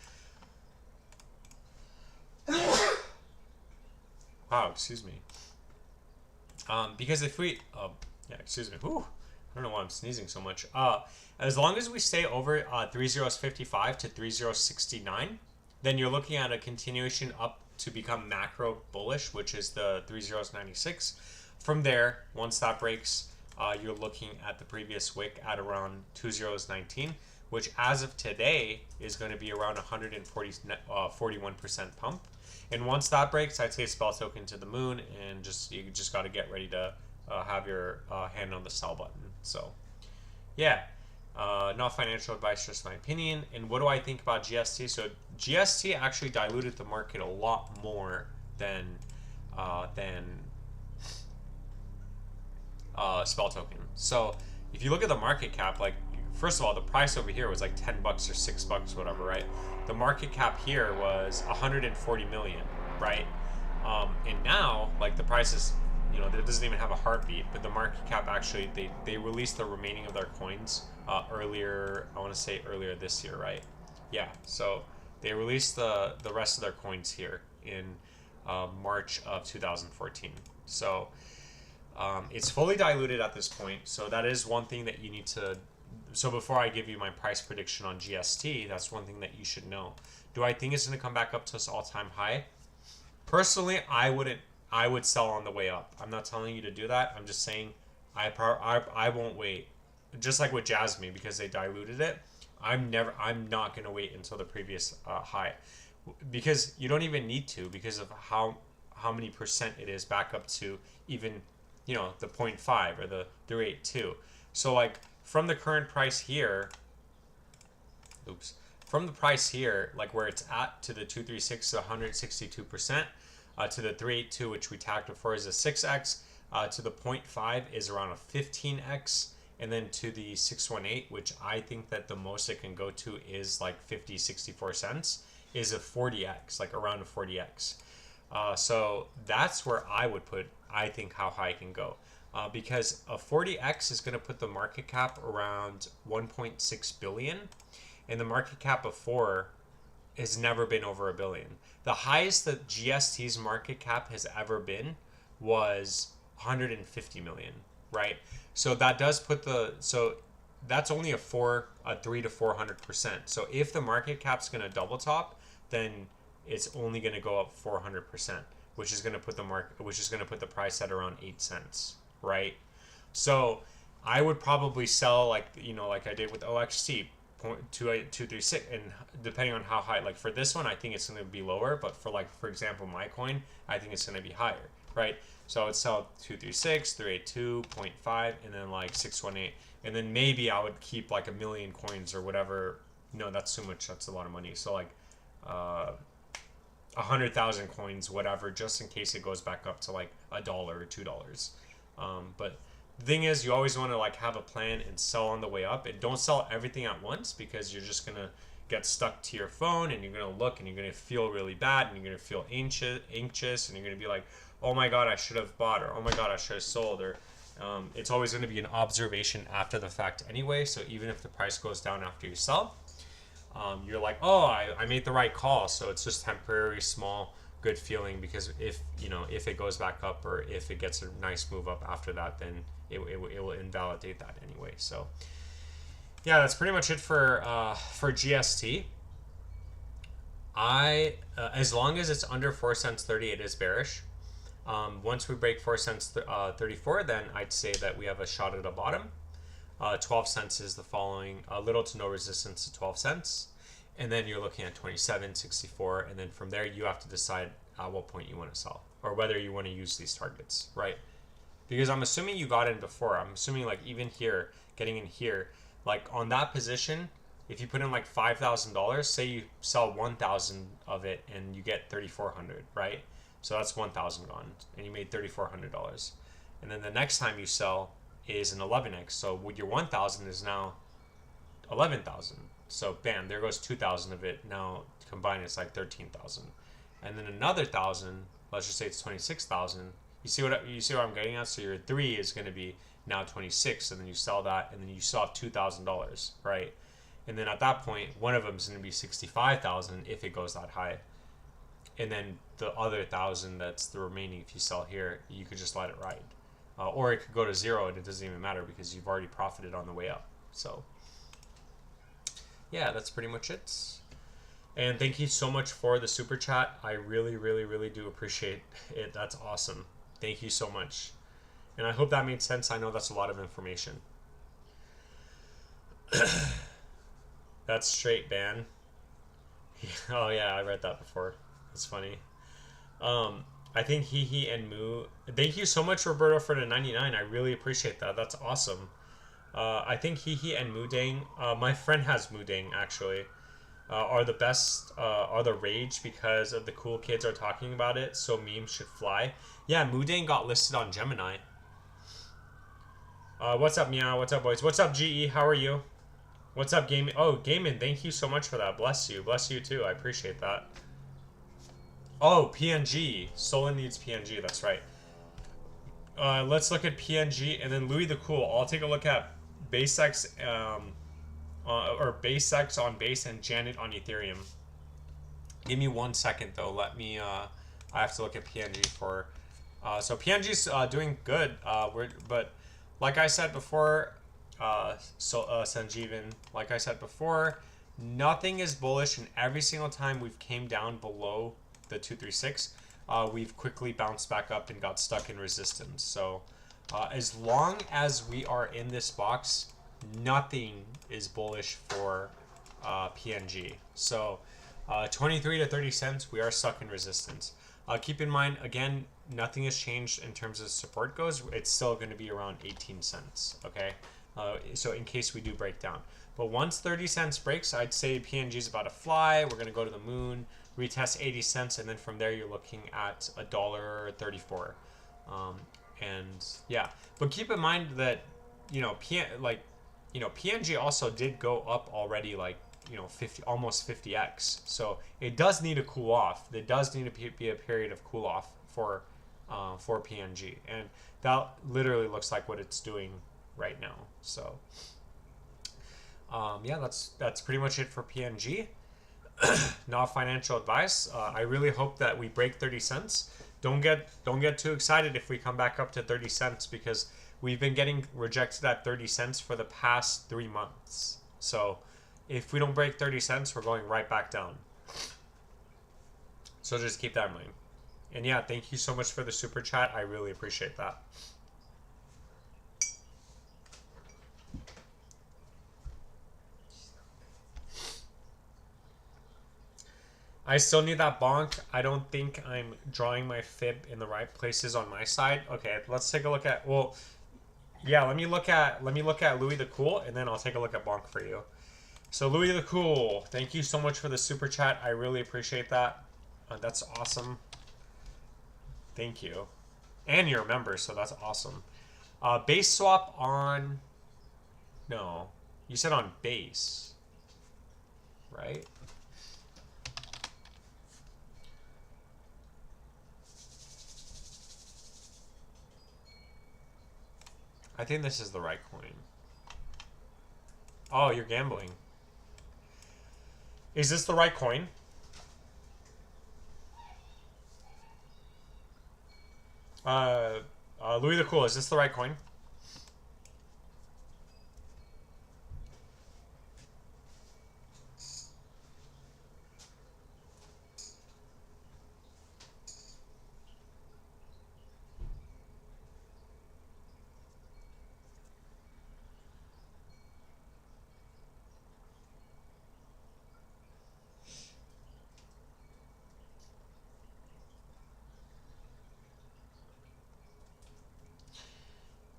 wow, excuse me. Because if we, yeah, excuse me. Whew, I don't know why I'm sneezing so much. As long as we stay over 3055 to 3069, then you're looking at a continuation up to become macro bullish, which is the 3096. From there, once that breaks, you're looking at the previous wick at around 2019, which as of today is going to be around 41% pump. And once that breaks, I'd say Spell Token to the moon, and you just got to get ready to have your hand on the sell button. So, yeah, not financial advice, just my opinion. And what do I think about GST? So GST actually diluted the market a lot more than Spell Token. So if you look at the market cap, like, first of all, the price over here was like 10 bucks or 6 bucks, whatever, right? The market cap here was 140 million, right? And now, like, the price is you know, it doesn't even have a heartbeat, but the market cap actually, they released the remaining of their coins earlier, I want to say earlier this year, right? Yeah, so they released the rest of their coins here in March of 2014. So it's fully diluted at this point. So that is one thing that you need to. So before I give you my price prediction on GST, that's one thing that you should know. Do I think it's going to come back up to its all-time high? Personally, I wouldn't. I would sell on the way up. I'm not telling you to do that. I'm just saying I won't wait. Just like with Jasmine, because they diluted it. I'm not going to wait until the previous high, because you don't even need to, because of how many percent it is back up to even, you know, the 0.5 or the 382. So like from the current price here, from the price here, like where it's at, to the 236 to 162%, to the 382, which we tagged before, is a 6x, to the 0.5 is around a 15x, and then to the 618, which I think that the most it can go to is like 64 cents, is a 40x, like around a 40x. So that's where I would put, I think, how high it can go. Because a 40x is going to put the market cap around 1.6 billion, and the market cap before has never been over $1 billion. The highest that GST's market cap has ever been was 150 million, right? So that does put so that's only a 3 to 400%. So if the market cap's going to double top, then it's only going to go up 400%, which is going to put the price at around 8 cents, right? So I would probably sell, like, you know, like I did with OXT, 236, and depending on how high, like for this one I think it's going to be lower, but for, like, for example, my coin, I think it's going to be higher, right? So I would sell 236, 382, 0.5, and then like 618, and then maybe I would keep like 1 million coins or whatever. No, that's too much, that's a lot of money. So like 100,000 coins, whatever, just in case it goes back up to like $1 or $2. But the thing is, you always want to like have a plan and sell on the way up, and don't sell everything at once, because you're just gonna get stuck to your phone, and you're gonna look and you're gonna feel really bad, and you're gonna feel anxious, and you're gonna be like, oh my god, I should have bought, or oh my god, I should have sold, or it's always going to be an observation after the fact anyway. So even if the price goes down after you sell, you're like, oh, I made the right call. So it's just temporary, small, good feeling, because if, you know, if it goes back up, or if it gets a nice move up after that, then it will invalidate that anyway. So yeah, that's pretty much it for GST. As long as it's under 4 cents 30, it is bearish. Once we break 4 cents 34, then I'd say that we have a shot at a bottom. 12 cents is the following, little to no resistance to 12 cents. And then you're looking at 27, 64. And then from there, you have to decide at what point you want to sell, or whether you want to use these targets, right? Because I'm assuming you got in before. I'm assuming, like, even here, getting in here, like on that position, if you put in like $5,000, say you sell 1,000 of it and you get 3,400, right? So that's 1,000 gone, and you made $3,400. And then the next time you sell is an 11x. So with your 1,000 is now 11,000. So bam, there goes 2,000 of it. Now combined, it's like 13,000. And then another 1,000. Let's just say it's 26,000. You see what I'm getting at? So your 3 is going to be now 26, and then you sell that, and then you still have $2,000, right? And then at that point, one of them is going to be 65,000 if it goes that high. And then the other 1,000 that's the remaining, if you sell here, you could just let it ride. Or it could go to 0 and it doesn't even matter, because you've already profited on the way up. So yeah, that's pretty much it. And thank you so much for the super chat. I really, really, really do appreciate it. That's awesome. Thank you so much. And I hope that made sense. I know that's a lot of information. That's straight ban. Oh yeah, I read that before. That's funny. I think he and Moo. Thank you so much, Roberto, for the 99. I really appreciate that. That's awesome. I think he and Moodang. My friend has Moodang actually. Are the best. Are the rage, because of the cool kids are talking about it. So memes should fly. Yeah, Moodang got listed on Gemini. What's up, Meow? What's up, boys? What's up, GE? How are you? What's up, Gaming? Oh, Gaming, thank you so much for that. Bless you. Bless you too. I appreciate that. Oh, PNG. Solon needs PNG. That's right. let's look at PNG and then Louis the Cool. I'll take a look at BaseX, or BaseX on Base and Janet on Ethereum. Give me 1 second though. Let me. I have to look at PNG for. So PNG's doing good. But like I said before, Sanjeevan, like I said before, nothing is bullish, and every single time we've came down below the 236, we've quickly bounced back up and got stuck in resistance. So as long as we are in this box, nothing is bullish for PNG. So 23 to 30 cents, we are stuck in resistance. Keep in mind, again, nothing has changed in terms of support goes. It's still going to be around 18 cents, okay? So in case we do break down. But once 30 cents breaks, I'd say PNG is about to fly. We're going to go to the moon, retest 80 cents, and then from there you're looking at $1.34. And yeah, but keep in mind that, PNG also did go up already, like, 50, almost 50x. So it does need to cool off. There does need to be a period of cool off for PNG, and that literally looks like what it's doing right now. So yeah, that's pretty much it for PNG. Not financial advice. I really hope that we break 30 cents. Don't get too excited if we come back up to 30 cents, because we've been getting rejected at 30 cents for the past 3 months. So if we don't break 30 cents, we're going right back down. So just keep that in mind. And yeah, thank you so much for the super chat. I really appreciate that. I still need that bonk. I don't think I'm drawing my fib in the right places on my side. Okay, let's take a look at, well, yeah, let me look at Louis the Cool, and then I'll take a look at bonk for you. So Louis the Cool, thank you so much for the super chat. I really appreciate that. That's awesome. Thank you. And you're a member, so that's awesome. Base swap on... No. You said on base. Right? I think this is the right coin. Oh, you're gambling. Is this the right coin? Louis the Cool, is this the right coin?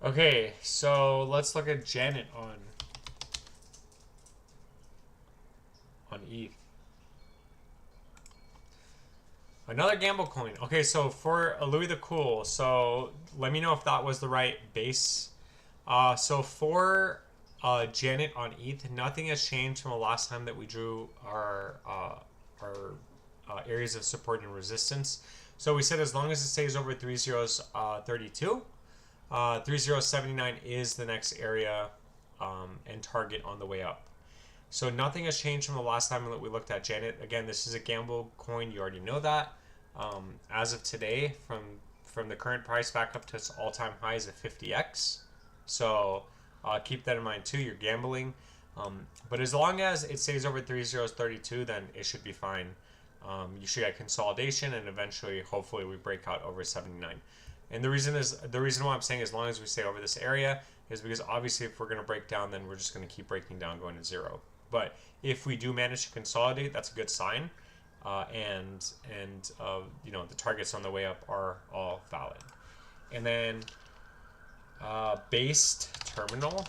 Okay, so let's look at Janet on ETH. Another gamble coin. Okay, so for Louis the Cool, so let me know if that was the right base. So for Janet on ETH, nothing has changed from the last time that we drew our areas of support and resistance. So we said as long as it stays over 3032, 3079 is the next area and target on the way up. So nothing has changed from the last time that we looked at Janet. Again, this is a gamble coin. You already know that. As of today, from the current price back up to its all-time highs of 50x. So keep that in mind too. You're gambling. But as long as it stays over 3032, then it should be fine. You should get consolidation, and eventually, hopefully, we break out over 79. And the reason why I'm saying as long as we stay over this area is because obviously if we're going to break down, then we're just going to keep breaking down, going to zero. But if we do manage to consolidate, that's a good sign. The targets on the way up are all valid. And then based terminal.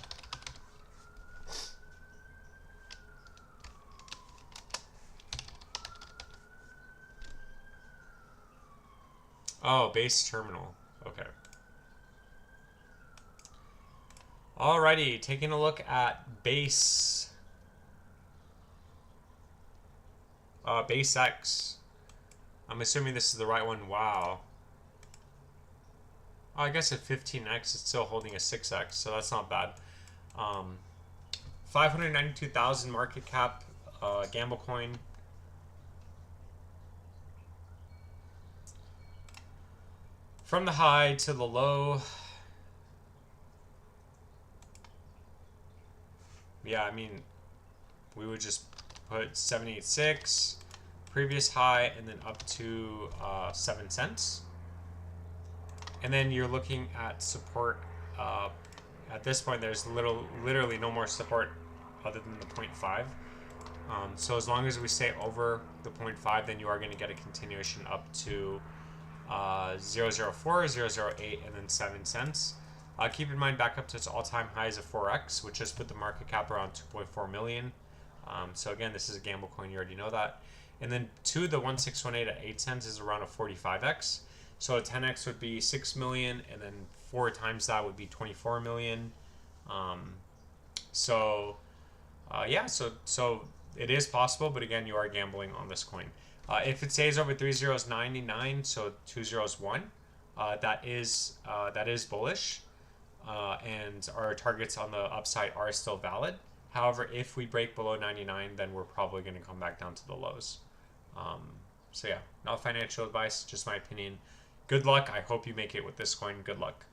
Oh, base terminal. Okay. Alrighty, taking a look at base. Base X. I'm assuming this is the right one. Wow. I guess at 15x, it's still holding a 6x, so that's not bad. 592,000 market cap, GambleCoin. From the high to the low. Yeah, I mean, we would just put 786, previous high, and then up to 7 cents. And then you're looking at support. At this point, there's literally no more support other than the 0.5. So as long as we stay over the 0.5, then you are going to get a continuation up to 0.004, 0.008, and then 7 cents. Keep in mind, back up to its all-time highs of 4x, which has put the market cap around 2.4 million. So again, this is a gamble coin. You already know that. And then to the 1618 at 8 cents is around a 45x. So a 10x would be 6 million, and then 4 times that would be 24 million. Yeah, so it is possible, but again, you are gambling on this coin. If it stays over 3 zeros 99, so 2 zeros 1, that is bullish, and our targets on the upside are still valid. However, if we break below 99, then we're probably going to come back down to the lows. So yeah, not financial advice, just my opinion. Good luck. I hope you make it with this coin. Good luck.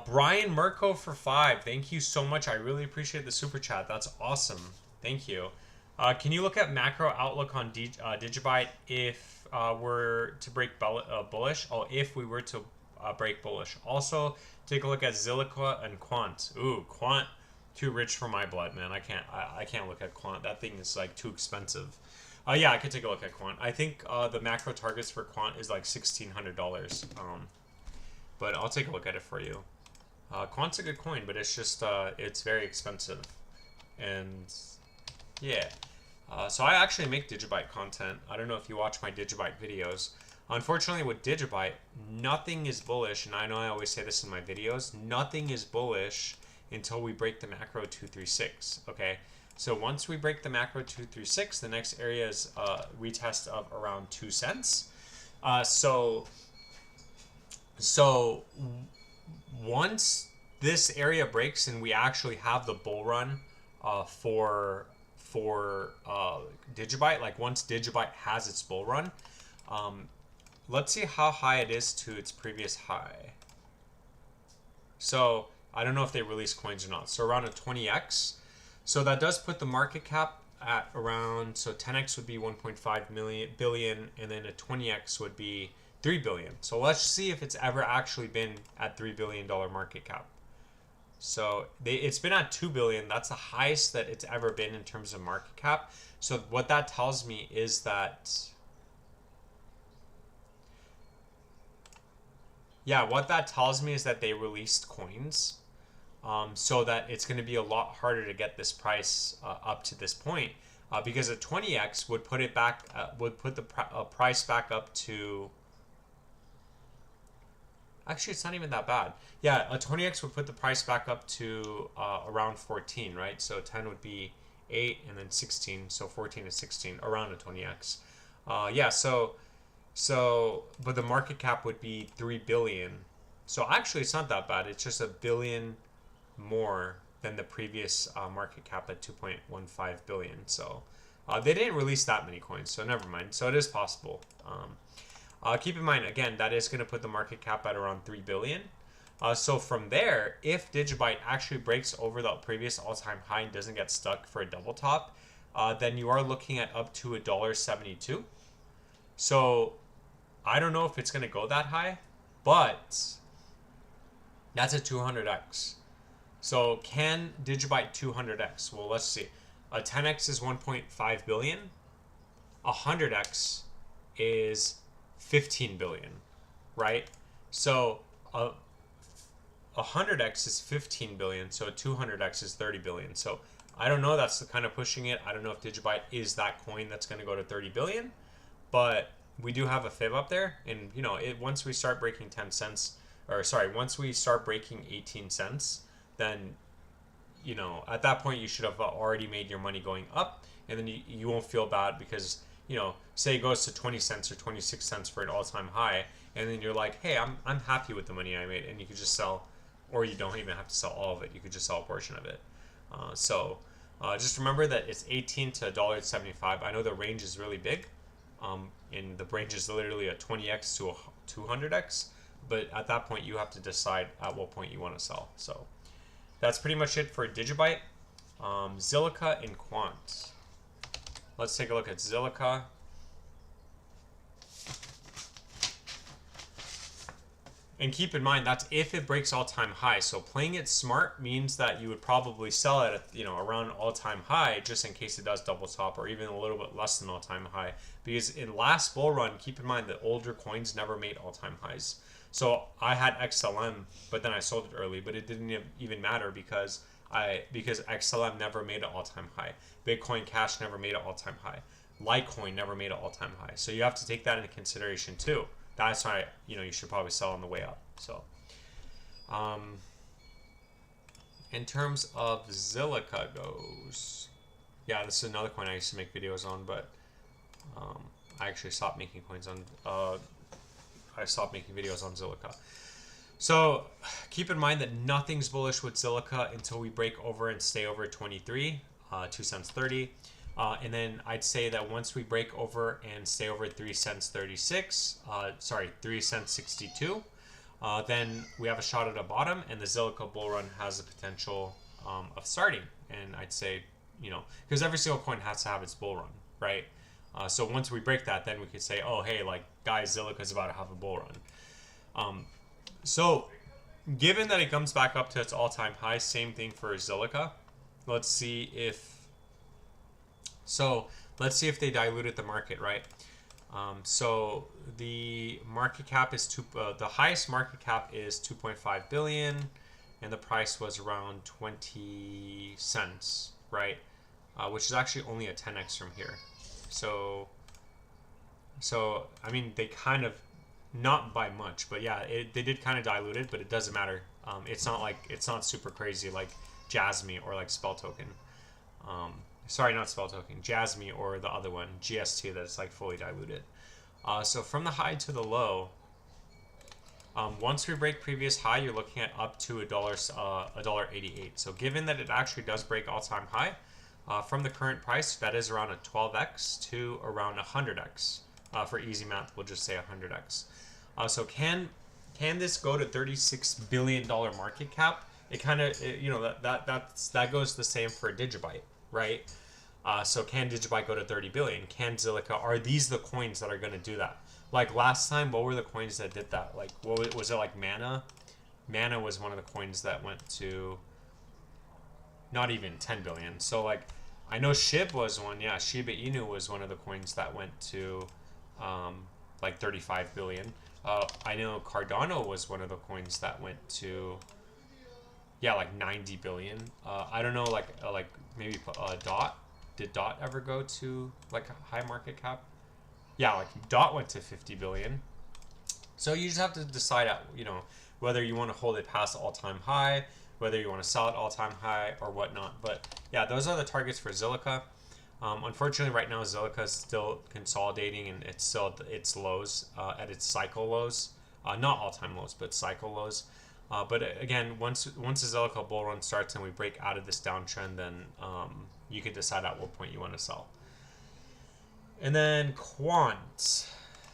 Brian Mirko for 5. Thank you so much. I really appreciate the super chat. That's awesome. Thank you. Can you look at macro outlook on Digibyte if we're to break bullish? Oh, if we were to break bullish. Also, take a look at Zilliqa and Quant. Ooh, Quant, too rich for my blood, man. I can't look at Quant. That thing is like too expensive. Yeah, I could take a look at Quant. I think the macro targets for Quant is like $1,600. But I'll take a look at it for you. Quant's a good coin, but it's just it's very expensive. And yeah. So I actually make Digibyte content. I don't know if you watch my Digibyte videos. Unfortunately, with Digibyte, nothing is bullish, and I know I always say this in my videos, nothing is bullish until we break the macro 236, okay? So once we break the macro 236, the next area is retest of around 2 cents. So once this area breaks and we actually have the bull run for Digibyte, like once Digibyte has its bull run, let's see how high it is to its previous high. So I don't know if they release coins or not. So around a 20x. So that does put the market cap at around, so 10x would be 1.5 billion, and then a 20x would be 3 billion. So let's see if it's ever actually been at $3 billion market cap. So it's been at 2 billion. That's the highest that it's ever been in terms of market cap. So what that tells me is that, yeah, what that tells me is that they released coins, so that it's going to be a lot harder to get this price up to this point, because a 20x would put it back, would put the price back up to. Actually, it's not even that bad. Yeah, a 20x would put the price back up to around 14, right? So 10 would be 8, and then 16, so 14 to 16, around a 20x. Yeah, so, but the market cap would be 3 billion. So actually, it's not that bad. It's just $1 billion more than the previous market cap at 2.15 billion. So they didn't release that many coins, so never mind. So it is possible. Keep in mind, again, that is going to put the market cap at around 3 billion. So from there, if Digibyte actually breaks over the previous all-time high and doesn't get stuck for a double top, then you are looking at up to $1.72. So I don't know if it's going to go that high, but that's a 200x. So can Digibyte 200x? Well, let's see. A 10x is 1.5 billion. A 100x is 15 billion, right? So a 100x is 15 billion, so a 200x is 30 billion. So I don't know, that's the kind of pushing it. I don't know if Digibyte is that coin that's going to go to 30 billion, but we do have a fib up there, and you know, once we start breaking 10 cents, or sorry, once we start breaking 18 cents, then you know, at that point you should have already made your money going up, and then you won't feel bad because you know, say it goes to 20 cents or 26 cents for an all-time high, and then you're like, hey, I'm happy with the money I made, and you could just sell, or you don't even have to sell all of it. You could just sell a portion of it. Just remember that it's 18 to $1.75. I know the range is really big, and the range is literally a 20x to a 200x, but at that point you have to decide at what point you want to sell. So that's pretty much it for Digibyte. Zilliqa and Quant. Let's take a look at Zilliqa. And keep in mind, that's if it breaks all-time high. So playing it smart means that you would probably sell it at, you know, around all-time high, just in case it does double top, or even a little bit less than all-time high. Because in last bull run, keep in mind that older coins never made all-time highs. So I had XLM, but then I sold it early, but it didn't even matter because XLM never made an all-time high. Bitcoin Cash never made an all-time high. Litecoin never made an all-time high. So you have to take that into consideration too. That's why, you know, you should probably sell on the way up. So, in terms of Zilliqa goes, yeah, this is another coin I used to make videos on, but I actually stopped making coins on. I stopped making videos on Zilliqa. So keep in mind that nothing's bullish with Zilliqa until we break over and stay over 23, 2 cents 30. And then I'd say that once we break over and stay over 3 cents 36, 3 cents 62, then we have a shot at a bottom, and the Zilliqa bull run has the potential of starting. And I'd say, you know, because every single coin has to have its bull run, right? So once we break that, then we could say, oh, hey, like, guys, Zilliqa's about to have a bull run. So given that it comes back up to its all-time high, same thing for Zilliqa. Let's see if they diluted the market, right? So the market cap is the highest market cap is 2.5 billion, and the price was around 20 cents, right? Which is actually only a 10x from here. So I mean, they kind of, not by much, but yeah, they did kind of dilute it, but it doesn't matter. It's not super crazy like Jasmy or like Spell Token. Sorry, not Spell Token, Jasmy or the other one, GST, that's like fully diluted. So from the high to the low, once we break previous high, you're looking at up to $1.88. So given that it actually does break all-time high, from the current price, that is around a 12x to around 100x. For easy math, we'll just say 100x. So can this go to $36 billion market cap? It kind of, you know, that goes the same for Digibyte, right? So can Digibyte go to 30 billion? Can Zilliqa? Are these the coins that are going to do that? Like last time, what were the coins that did that? Like, what was it, like Mana? Mana was one of the coins that went to not even 10 billion. So like, I know SHIB was one. Yeah, SHIBA INU was one of the coins that went to like 35 billion. I know Cardano was one of the coins that went to, yeah, like 90 billion. I don't know, like maybe DOT. Did DOT ever go to like a high market cap? Yeah, like DOT went to 50 billion. So you just have to decide, you know, whether you want to hold it past all-time high, whether you want to sell it all-time high or whatnot. But yeah, those are the targets for Zilliqa. Unfortunately, right now Zilliqa is still consolidating, and it's still at its lows, at its cycle lows, not all-time lows, but cycle lows. But again, once the Zilliqa bull run starts and we break out of this downtrend, then you can decide at what point you want to sell. And then Quant.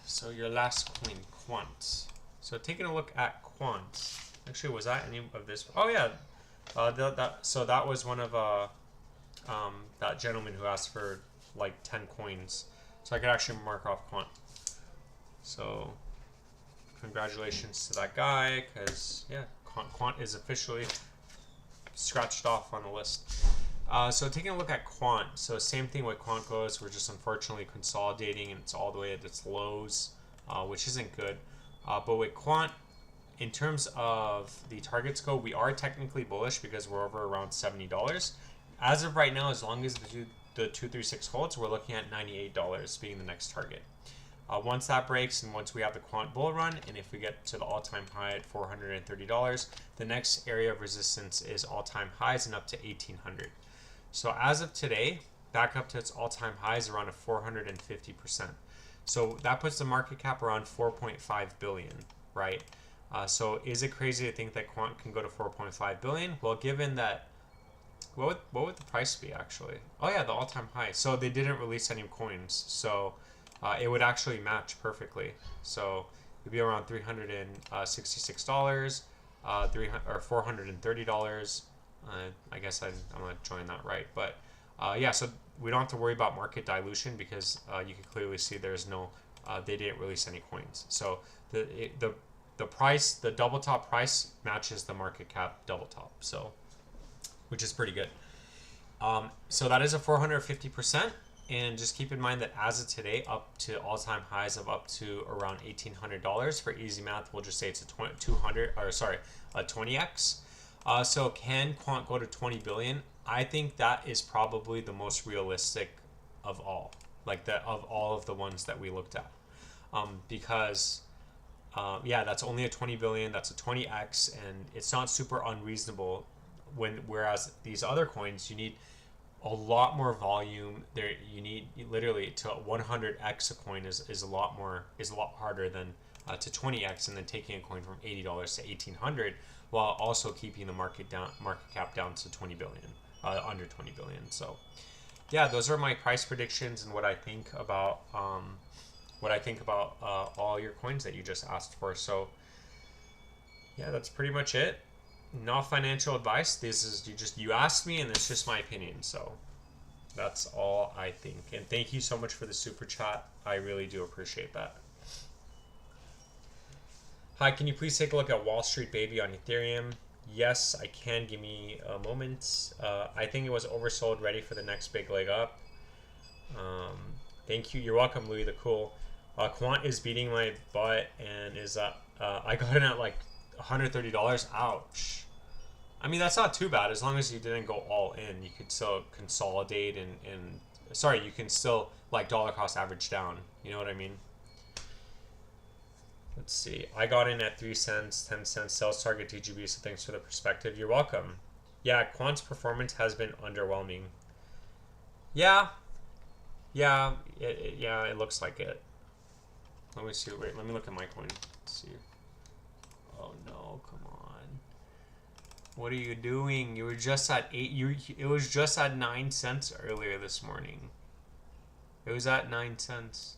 So your last coin, Quant. So taking a look at Quant. Actually, was that any of this? Oh yeah, so that was one of that gentleman who asked for like 10 coins. So I could actually mark off Quant. So congratulations to that guy, because yeah, Quant is officially scratched off on the list. So taking a look at Quant, so same thing with Quant goes, we're just unfortunately consolidating and it's all the way at its lows, which isn't good. But with Quant, in terms of the targets go, we are technically bullish because we're over around $70. As of right now, as long as the 236 holds, we're looking at $98 being the next target. Once that breaks and once we have the Quant bull run, and if we get to the all-time high at $430, the next area of resistance is all-time highs and up to 1800. So as of today, back up to its all-time highs around a 450%. So that puts the market cap around 4.5 billion, right? So is it crazy to think that Quant can go to 4.5 billion? Well, given that, what would the price be actually? Oh yeah, the all-time high. So they didn't release any coins, so it would actually match perfectly. So it'd be around $366, or $430. I guess I'm not joining that right, but yeah. So we don't have to worry about market dilution because you can clearly see there's no, they didn't release any coins. So the price, the double top price matches the market cap double top. So, which is pretty good. So that is a 450%. And just keep in mind that as of today, up to all-time highs of up to around $1,800. For easy math, we'll just say it's a 20x. So can Quant go to 20 billion? I think that is probably the most realistic of all, of all of the ones that we looked at, because yeah, that's only a 20 billion. That's a 20x, and it's not super unreasonable. Whereas these other coins, you need a lot more volume. There, you need literally to 100x a coin is a lot harder than to 20x, and then taking a coin from $80 to 1,800, while also keeping the market cap down to 20 billion, under 20 billion. So yeah, those are my price predictions and what I think about all your coins that you just asked for. So yeah, that's pretty much it. Not financial advice. This is you asked me, and it's just my opinion. So that's all I think. And thank you so much for the super chat. I really do appreciate that. Hi, can you please take a look at Wall Street Baby on Ethereum? Yes, I can. Give me a moment. I think it was oversold, ready for the next big leg up. Thank you. You're welcome, Louis the Cool. Quant is beating my butt and is I got it at like $130. Ouch. I mean, that's not too bad as long as you didn't go all in. You could still consolidate and sorry, you can still like dollar cost average down. You know what I mean? Let's see. I got in at 3 cents, 10 cents, sales target DGB, so thanks for the perspective. You're welcome. Yeah, Quant's performance has been underwhelming. Yeah. Yeah, it looks like it. Let me see. Wait, let me look at my coin. Let's see. Oh no, come on. What are you doing? You were just at 8. It was just at 9 cents earlier this morning. It was at 9 cents.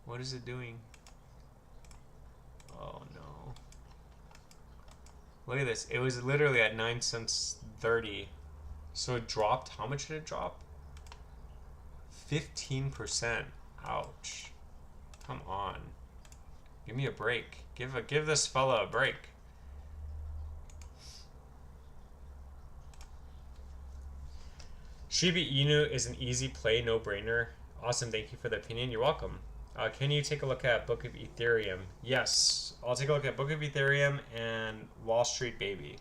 What is it doing? Oh no. Look at this. It was literally at 9 cents 30. So it dropped. How much did it drop? 15%. Ouch. Come on. Give me a break. Give this fella a break. SHIBA INU is an easy play, no-brainer. Awesome, thank you for the opinion. You're welcome. Can you take a look at Book of Ethereum? Yes, I'll take a look at Book of Ethereum and Wall Street Baby.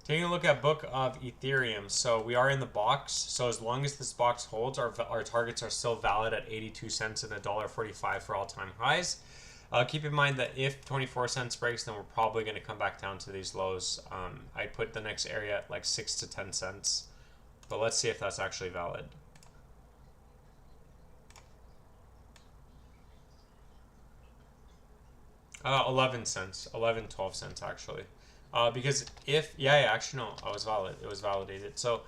Taking a look at Book of Ethereum. So we are in the box. So as long as this box holds, our targets are still valid at 82 cents and $1.45 for all-time highs. Keep in mind that if 24 cents breaks, then we're probably going to come back down to these lows. I put the next area at like 6 to 10 cents. But let's see if that's actually valid. $11 cents. 11, 12 cents actually. Because if, actually no, I was valid. It was validated. So,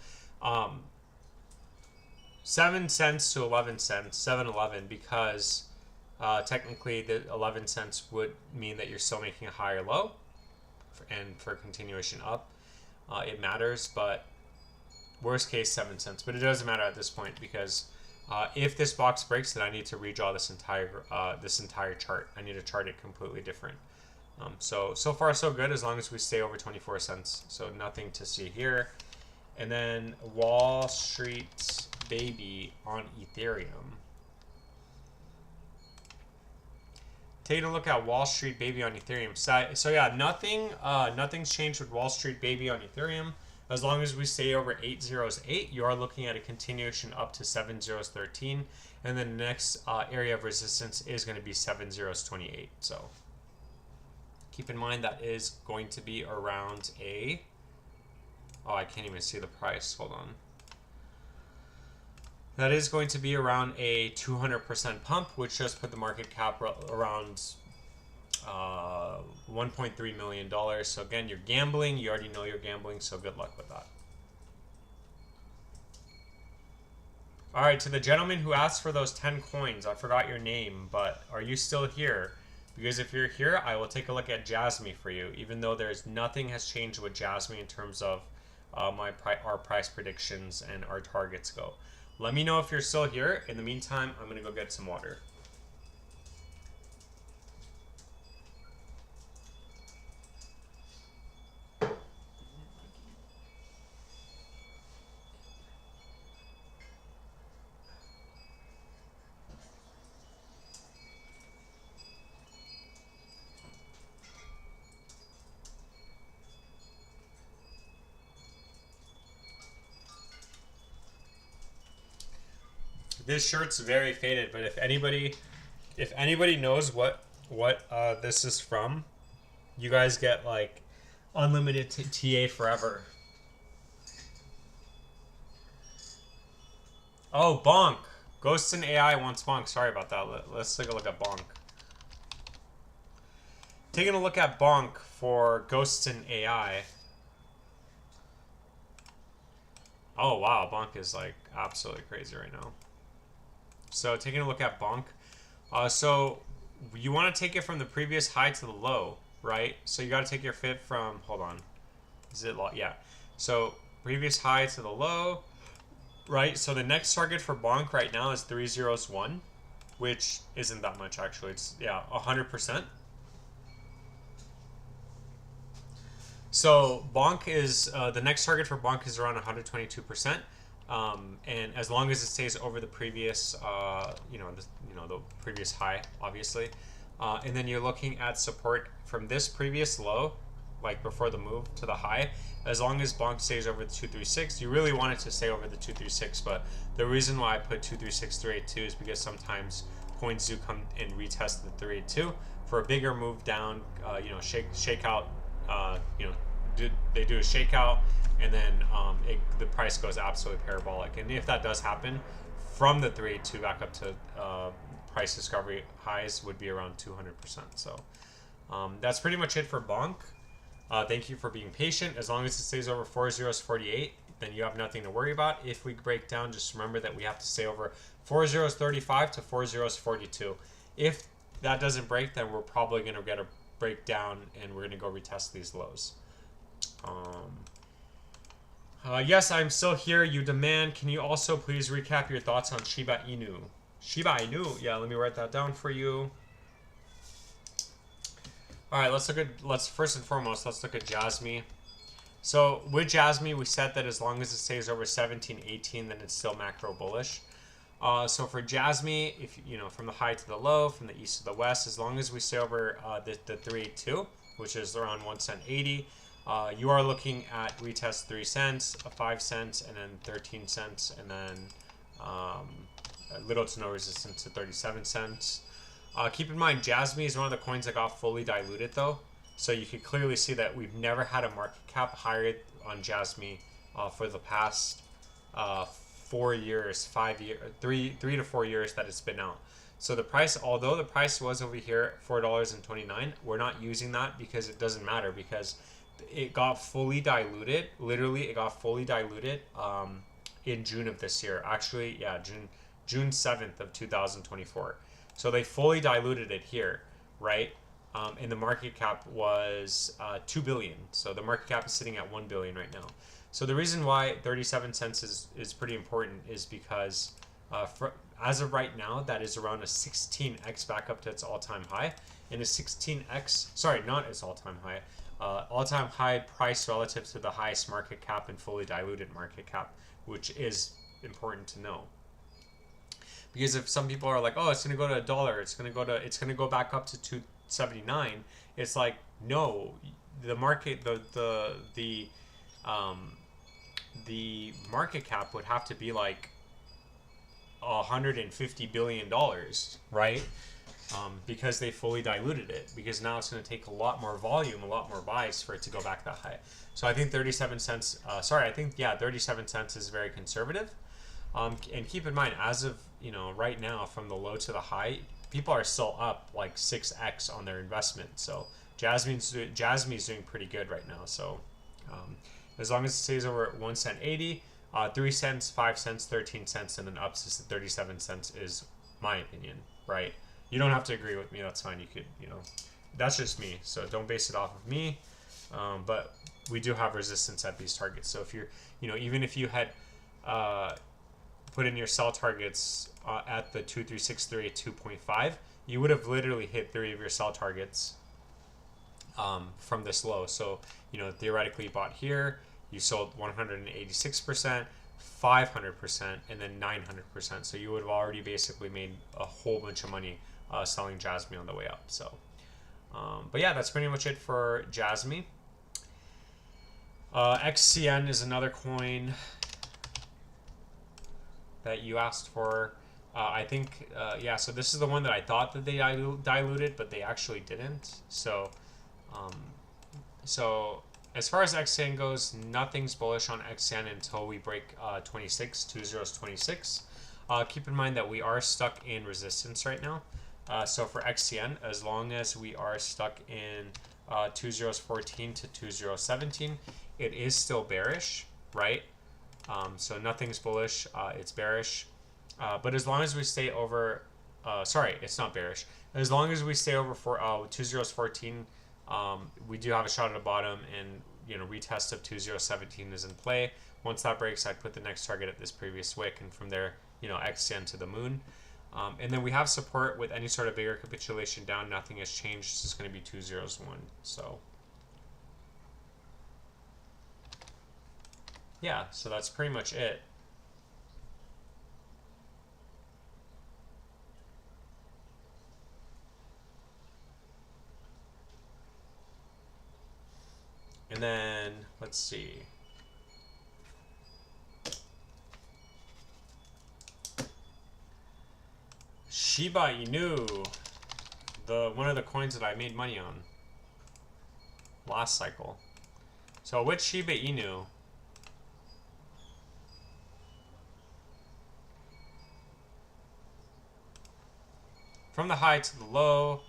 7 cents to 11 cents, 7-11, because technically the 11 cents would mean that you're still making a higher low, and for continuation up, it matters. But worst case 7 cents. But it doesn't matter at this point because if this box breaks, then I need to redraw this entire chart. I need to chart it completely different. So far so good as long as we stay over 24 cents. So nothing to see here. And then Wall Street Baby on Ethereum. Taking a look at Wall Street Baby on Ethereum. So yeah, nothing's changed with Wall Street Baby on Ethereum. As long as we stay over 808, you are looking at a continuation up to 7013. And then the next area of resistance is going to be 7028. So keep in mind that is going to be around a Oh, I can't even see the price. Hold on. That is going to be around a 200% pump, which just put the market cap around $1.3 million. So again, you're gambling. You already know you're gambling, so good luck with that. All right, to the gentleman who asked for those 10 coins, I forgot your name, but are you still here? Because if you're here, I will take a look at Jasmy for you, even though there's nothing has changed with Jasmy in terms of our price predictions and our targets go. Let me know if you're still here. In the meantime, I'm going to go get some water. This shirt's very faded, but if anybody knows what this is from, you guys get like unlimited TA forever. Oh, Bonk. Ghosts and AI wants Bonk. Sorry about that. Let's take a look at Bonk. Taking a look at Bonk for Ghosts and AI. Oh, wow. Bonk is like absolutely crazy right now. So taking a look at Bonk. So you want to take it from the previous high to the low, right? So you got to take your fib from, hold on. Is it low? Yeah. So previous high to the low, right? So the next target for Bonk right now is 301, which isn't that much actually. It's, yeah, 100%. So Bonk is, the next target for Bonk is around 122%. And as long as it stays over the previous, the previous high, obviously, and then you're looking at support from this previous low, like before the move to the high. As long as Bonk stays over the 236, you really want it to stay over the 236. But the reason why I put 236, 382 is because sometimes coins do come and retest the 382 for a bigger move down. Shake out. They do a shakeout, and then the price goes absolutely parabolic. And if that does happen, from the 382 back up to price discovery highs would be around 200%. So that's pretty much it for Bonk. Thank you for being patient. As long as it stays over 40s48, then you have nothing to worry about. If we break down, just remember that we have to stay over 40s35 to 40s42. If that doesn't break, then we're probably going to get a breakdown, and we're going to go retest these lows. Yes, I'm still here. You demand. Can you also please recap your thoughts on Shiba Inu? Shiba Inu. Yeah, let me write that down for you. All right, let's first and foremost, let's look at Jasmy. So with Jasmy, we said that as long as it stays over 1718, then it's still macro bullish. So for Jasmy, if from the high to the low, from the east to the west, as long as we stay over the 382, which is around 1 cent 80, you are looking at retest 3 cents, 5 cents, and then 13 cents, and then little to no resistance to 37 cents. Keep in mind, Jasmy is one of the coins that got fully diluted though, so you can clearly see that we've never had a market cap higher on Jasmy for the past 4 years, 5 years, 3 to 4 years that it's been out. So the price, although the price was over here $4.29, we're not using that because it doesn't matter, because it got fully diluted. Literally, it got fully diluted in June of this year. Actually, yeah, June 7th of 2024. So they fully diluted it here, right? And the market cap was 2 billion. So the market cap is sitting at 1 billion right now. So the reason why 37 cents is pretty important is because as of right now, that is around a 16x back up to its all-time high. And a 16x, sorry, not its all-time high, all-time high price relative to the highest market cap and fully diluted market cap, which is important to know. Because if some people are like, oh, it's going to go to $1, it's going to go back up to 2.79, it's like, no, the market, the market cap would have to be like $150 billion, right? because they fully diluted it, because now it's going to take a lot more volume, a lot more buys for it to go back that high. So I think 37 cents, I think, yeah, 37 cents is very conservative. And keep in mind, as of, right now, from the low to the high, people are still up like 6x on their investment. So Jasmine's doing pretty good right now. So as long as it stays over 1 cent 80, 3 cents, 5 cents, 13 cents, and then up to 37 cents is my opinion, right? You don't have to agree with me. That's fine. You could, that's just me. So don't base it off of me. But we do have resistance at these targets. So if you're, even if you had put in your sell targets at the 23638 2.5, you would have literally hit 3 of your sell targets from this low. So, theoretically you bought here, you sold 186%, 500%, and then 900%. So you would have already basically made a whole bunch of money selling Jasmine on the way up. So, but yeah, that's pretty much it for Jasmine. XCN is another coin that you asked for. I think, yeah, so this is the one that I thought that they diluted, but they actually didn't. So, so as far as XCN goes, nothing's bullish on XCN until we break 26. Keep in mind that we are stuck in resistance right now. So for XCN, as long as we are stuck in 2014 to 2017, it is still bearish, right? So nothing's bullish, it's bearish. But as long as we stay over, sorry, it's not bearish. As long as we stay over for 2014, we do have a shot at the bottom, and retest of 2017 is in play. Once that breaks, I'd put the next target at this previous wick, and from there, XCN to the moon. And then we have support with any sort of bigger capitulation down. Nothing has changed. It's just going to be 201. So yeah, so that's pretty much it. And then let's see. SHIBA INU, one of the coins that I made money on last cycle. So with SHIBA INU, from the high to the low,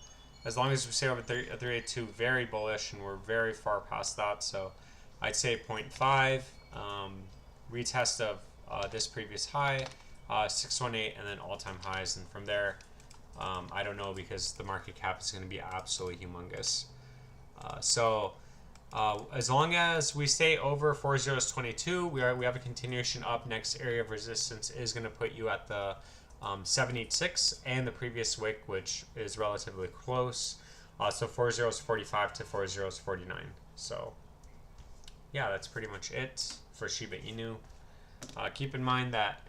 as long as we stay over 382, very bullish, and we're very far past that. So I'd say 0.5, retest of this previous high, 618, and then all-time highs. And from there, I don't know, because the market cap is going to be absolutely humongous. So as long as we stay over 4022, we have a continuation up. Next area of resistance is going to put you at the 786 and the previous wick, which is relatively close. So 4045 to 4049. So yeah, that's pretty much it for SHIBA INU. Keep in mind that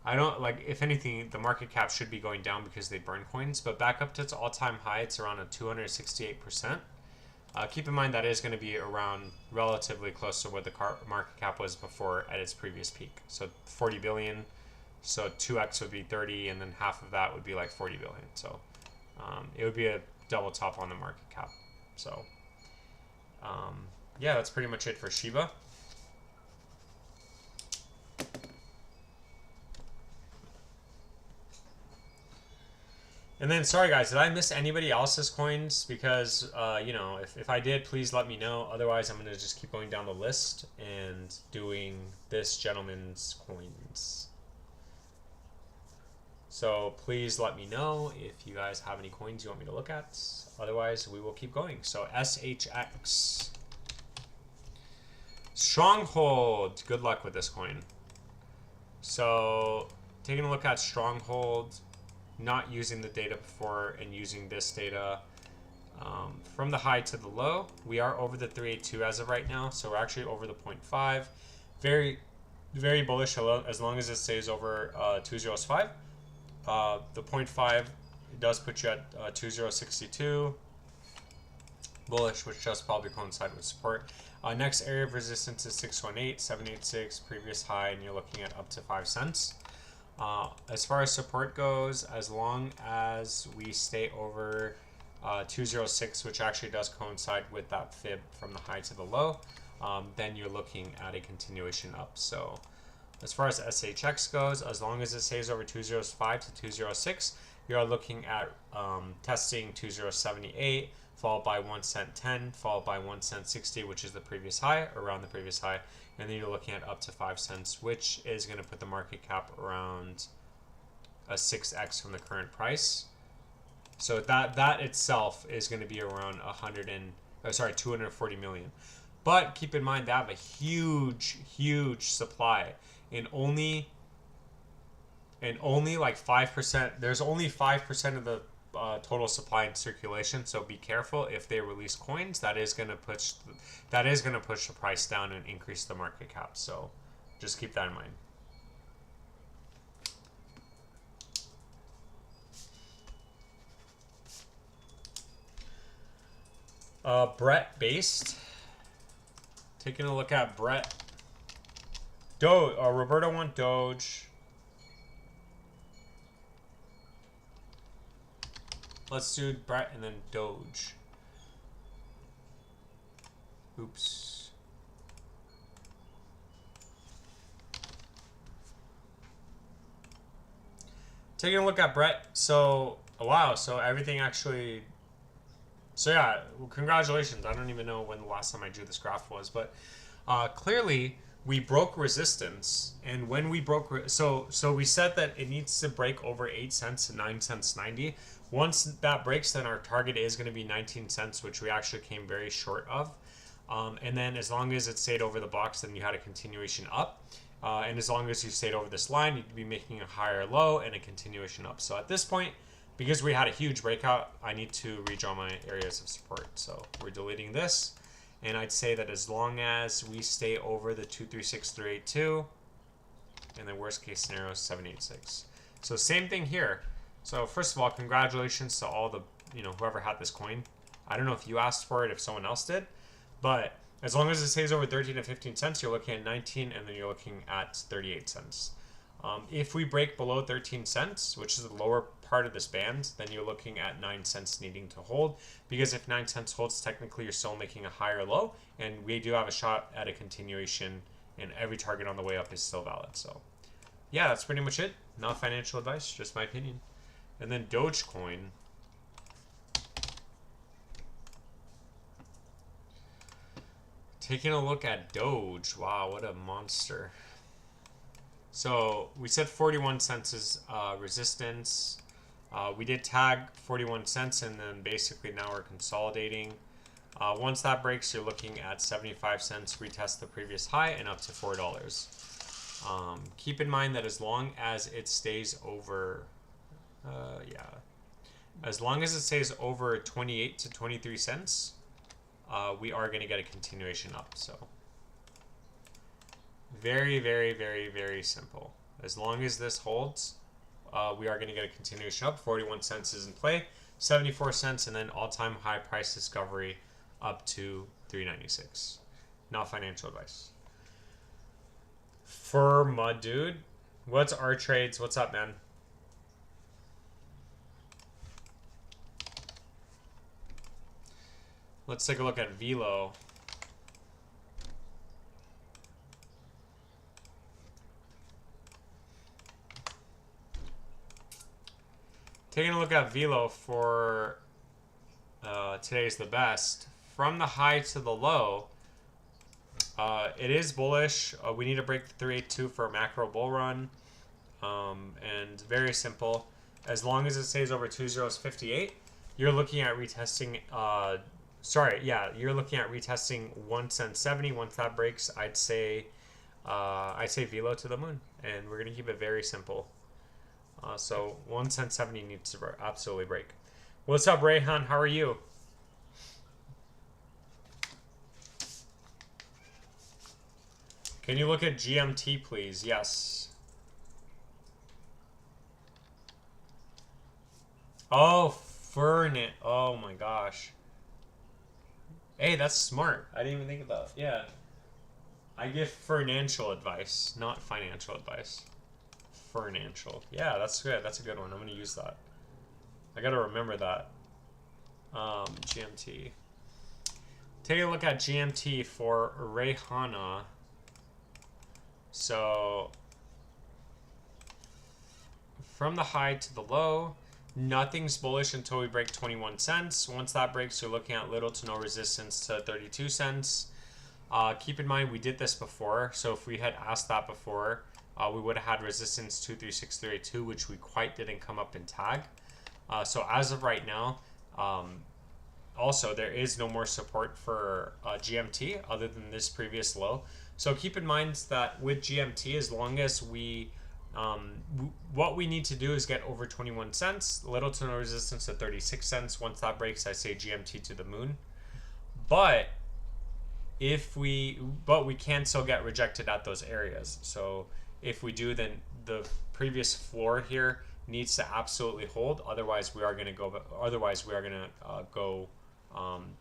I don't, like, if anything, the market cap should be going down because they burn coins, but back up to its all-time high, it's around a 268%. Keep in mind that is going to be around relatively close to what the market cap was before at its previous peak. So 40 billion. So 2x would be 30, and then half of that would be like 40 billion. So it would be a double top on the market cap. So yeah, that's pretty much it for SHIBA. And then, sorry guys, did I miss anybody else's coins? Because, if I did, please let me know. Otherwise, I'm going to just keep going down the list and doing this gentleman's coins. So please let me know if you guys have any coins you want me to look at. Otherwise, we will keep going. So SHX. Stronghold. Good luck with this coin. So taking a look at Stronghold, not using the data before and using this data. From the high to the low, we are over the 382 as of right now. So we're actually over the 0.5. Very, very bullish as long as it stays over 2005. The 0.5 does put you at 2062. Bullish, which does probably coincide with support. Next area of resistance is 618, 786, previous high, and you're looking at up to 5 cents. As far as support goes, as long as we stay over 206, which actually does coincide with that fib from the high to the low, then you're looking at a continuation up. So as far as SHX goes, as long as it stays over 205 to 206, you're looking at testing 2078, followed by 1 cent 10, followed by 1 cent 60, which is the previous high, around the previous high, and then you're looking at up to 5 cents, which is going to put the market cap around a 6x from the current price. So that itself is going to be around 240 million. But keep in mind, they have a huge supply, and only like 5%. There's only 5% of the total supply in circulation. So be careful if they release coins. That is going to push the price down and increase the market cap. So just keep that in mind. Brett based. Taking a look at Brett. Roberto won Doge. Let's do Brett and then Doge. Oops. Taking a look at Brett. So, wow. So everything actually... So yeah, well, congratulations. I don't even know when the last time I drew this graph was, but clearly we broke resistance, and when we broke, so we said that it needs to break over 8 cents to 9 cents 90. Once that breaks, then our target is going to be 19 cents, which we actually came very short of. And then as long as it stayed over the box, then you had a continuation up. And as long as you stayed over this line, you'd be making a higher low and a continuation up. So at this point, because we had a huge breakout, I need to redraw my areas of support. So we're deleting this. And I'd say that as long as we stay over the 236382, and the worst case scenario is 786. So same thing here. So first of all, congratulations to all the, whoever had this coin. I don't know if you asked for it, if someone else did, but as long as it stays over 13 to 15 cents, you're looking at 19, and then you're looking at 38 cents. If we break below 13 cents, which is the lower part of this band, then you're looking at 9 cents needing to hold, because if 9 cents holds, technically you're still making a higher low, and we do have a shot at a continuation, and every target on the way up is still valid. So yeah, that's pretty much it. Not financial advice, just my opinion. And then DOGECOIN. Taking a look at Doge. Wow, what a monster. So we said 41 cents is resistance. We did tag 41 cents, and then basically now we're consolidating. Once that breaks, you're looking at 75 cents, retest the previous high, and up to $4. Keep in mind that as long as it stays over, as long as it stays over 28 to 23 cents, we are going to get a continuation up. So very, very, very, very simple. As long as this holds, we are going to get a continuation up. 41 cents is in play, 74 cents, and then all-time high price discovery up to 396. Not financial advice. For my dude, what's our trades? What's up, man? Let's take a look at Velo. Taking a look at Velo for today's the best. From the high to the low, it is bullish. We need to break the 382 for a macro bull run. And very simple. As long as it stays over 2058, you're looking at retesting. You're looking at retesting 1 cent 70. Once that breaks, I'd say Velo to the moon, and we're gonna keep it very simple. So 1 cent 70 needs to absolutely break. What's up, Rayhan? How are you? Can you look at GMT, please? Yes. Oh, Fernit. Oh my gosh. Hey, that's smart. I didn't even think about it. Yeah. I give financial advice, not financial advice. financial. Yeah, that's good. That's a good one. I'm gonna use that. I gotta remember that. GMT. Take a look at GMT for Rehana. So from the high to the low, nothing's bullish until we break 21 cents. Once that breaks, you're looking at little to no resistance to 32 cents. Keep in mind, we did this before. So if we had asked that before, we would have had resistance 236382, which we quite didn't come up and tag. So as of right now, also there is no more support for GMT other than this previous low. So keep in mind that with GMT, as long as we what we need to do is get over 21 cents, little to no resistance at 36 cents. Once that breaks, I say GMT to the moon. But we can still get rejected at those areas. So if we do, then the previous floor here needs to absolutely hold. Otherwise, we are going to go. Otherwise, we are going to go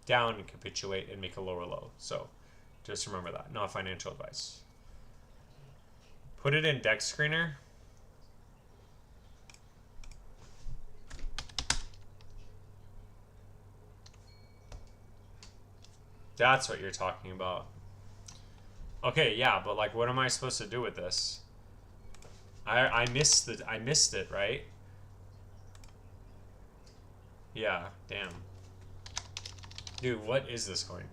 down and capitulate and make a lower low. So just remember that. Not financial advice. Put it in deck screener. That's what you're talking about. Okay, yeah, but like, what am I supposed to do with this? I missed it, right? Yeah, damn. Dude, what is this coin?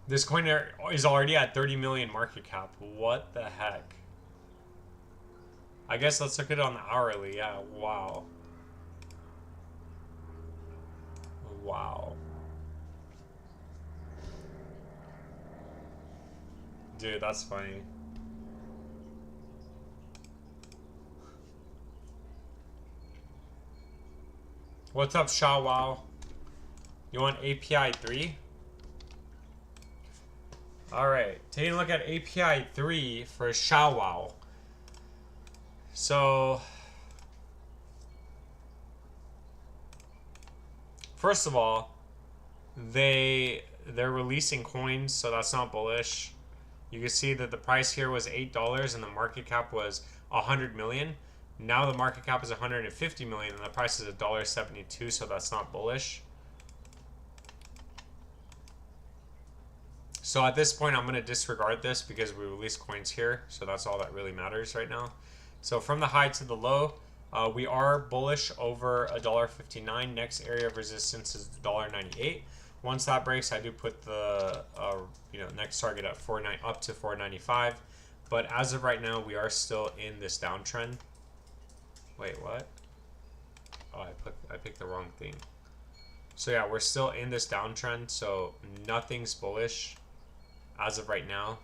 This coin is already at 30 million market cap. What the heck? I guess let's look at it on the hourly. Yeah, wow. Wow. Dude, that's funny. What's up, Shaw Wow? You want API 3? Alright, taking a look at API 3 for Shaw Wow. So, first of all, they're releasing coins, so that's not bullish. You can see that the price here was $8 and the market cap was 100 million. Now the market cap is 150 million and the price is $1.72, so that's not bullish. So at this point, I'm going to disregard this because we released coins here, so that's all that really matters right now. So from the high to the low, we are bullish over $1.59. Next area of resistance is $1.98. Once that breaks, I do put the next target at up to 4.95. But as of right now, we are still in this downtrend. Wait, what? Oh, I picked the wrong thing. So yeah, we're still in this downtrend. So nothing's bullish as of right now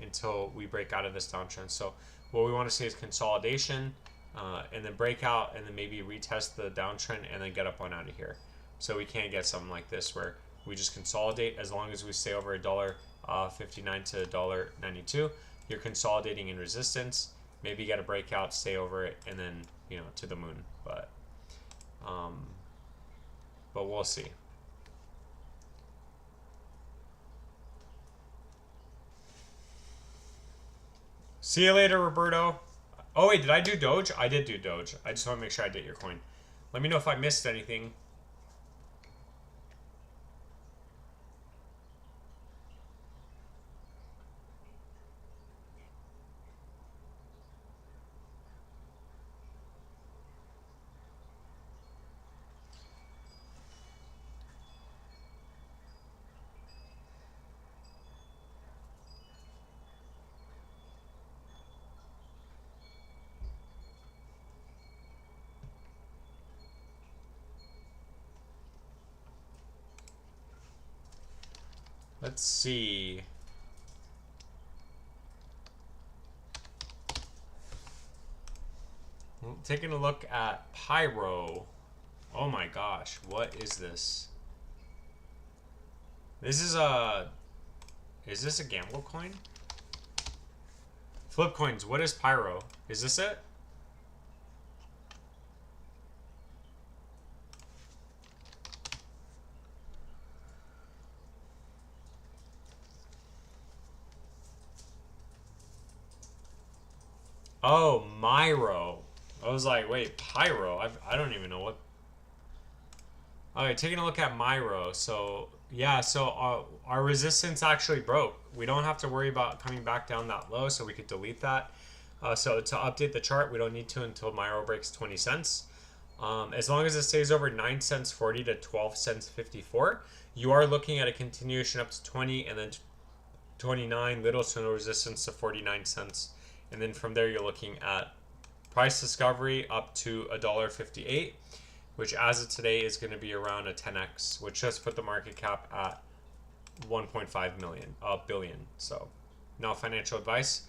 until we break out of this downtrend. So what we want to see is consolidation, and then breakout, and then maybe retest the downtrend, and then get up on out of here. So we can't get something like this where we just consolidate. As long as we stay over $1.59 to $1.92, you're consolidating in resistance. Maybe get a breakout, stay over it, and then to the moon. But we'll see. See you later, Roberto. Oh wait, did I do Doge? I did do Doge. I just want to make sure I did your coin. Let me know if I missed anything. Let's see. Taking a look at Pyro. Oh my gosh, what is this? This is is this a gamble coin? Flip coins, what is Pyro? Is this it? Oh, Myro. I was like, wait, Pyro? I don't even know what. Okay, taking a look at Myro. So, yeah, so our resistance actually broke. We don't have to worry about coming back down that low, so we could delete that. So to update the chart, we don't need to until Myro breaks 20 cents. As long as it stays over 9 cents 40 to 12 cents 54, you are looking at a continuation up to 20 and then 29, little to no resistance to 49 cents. And then from there, you're looking at price discovery up to $1.58, which as of today is going to be around a 10x, which just put the market cap at 1.5 billion. So no financial advice.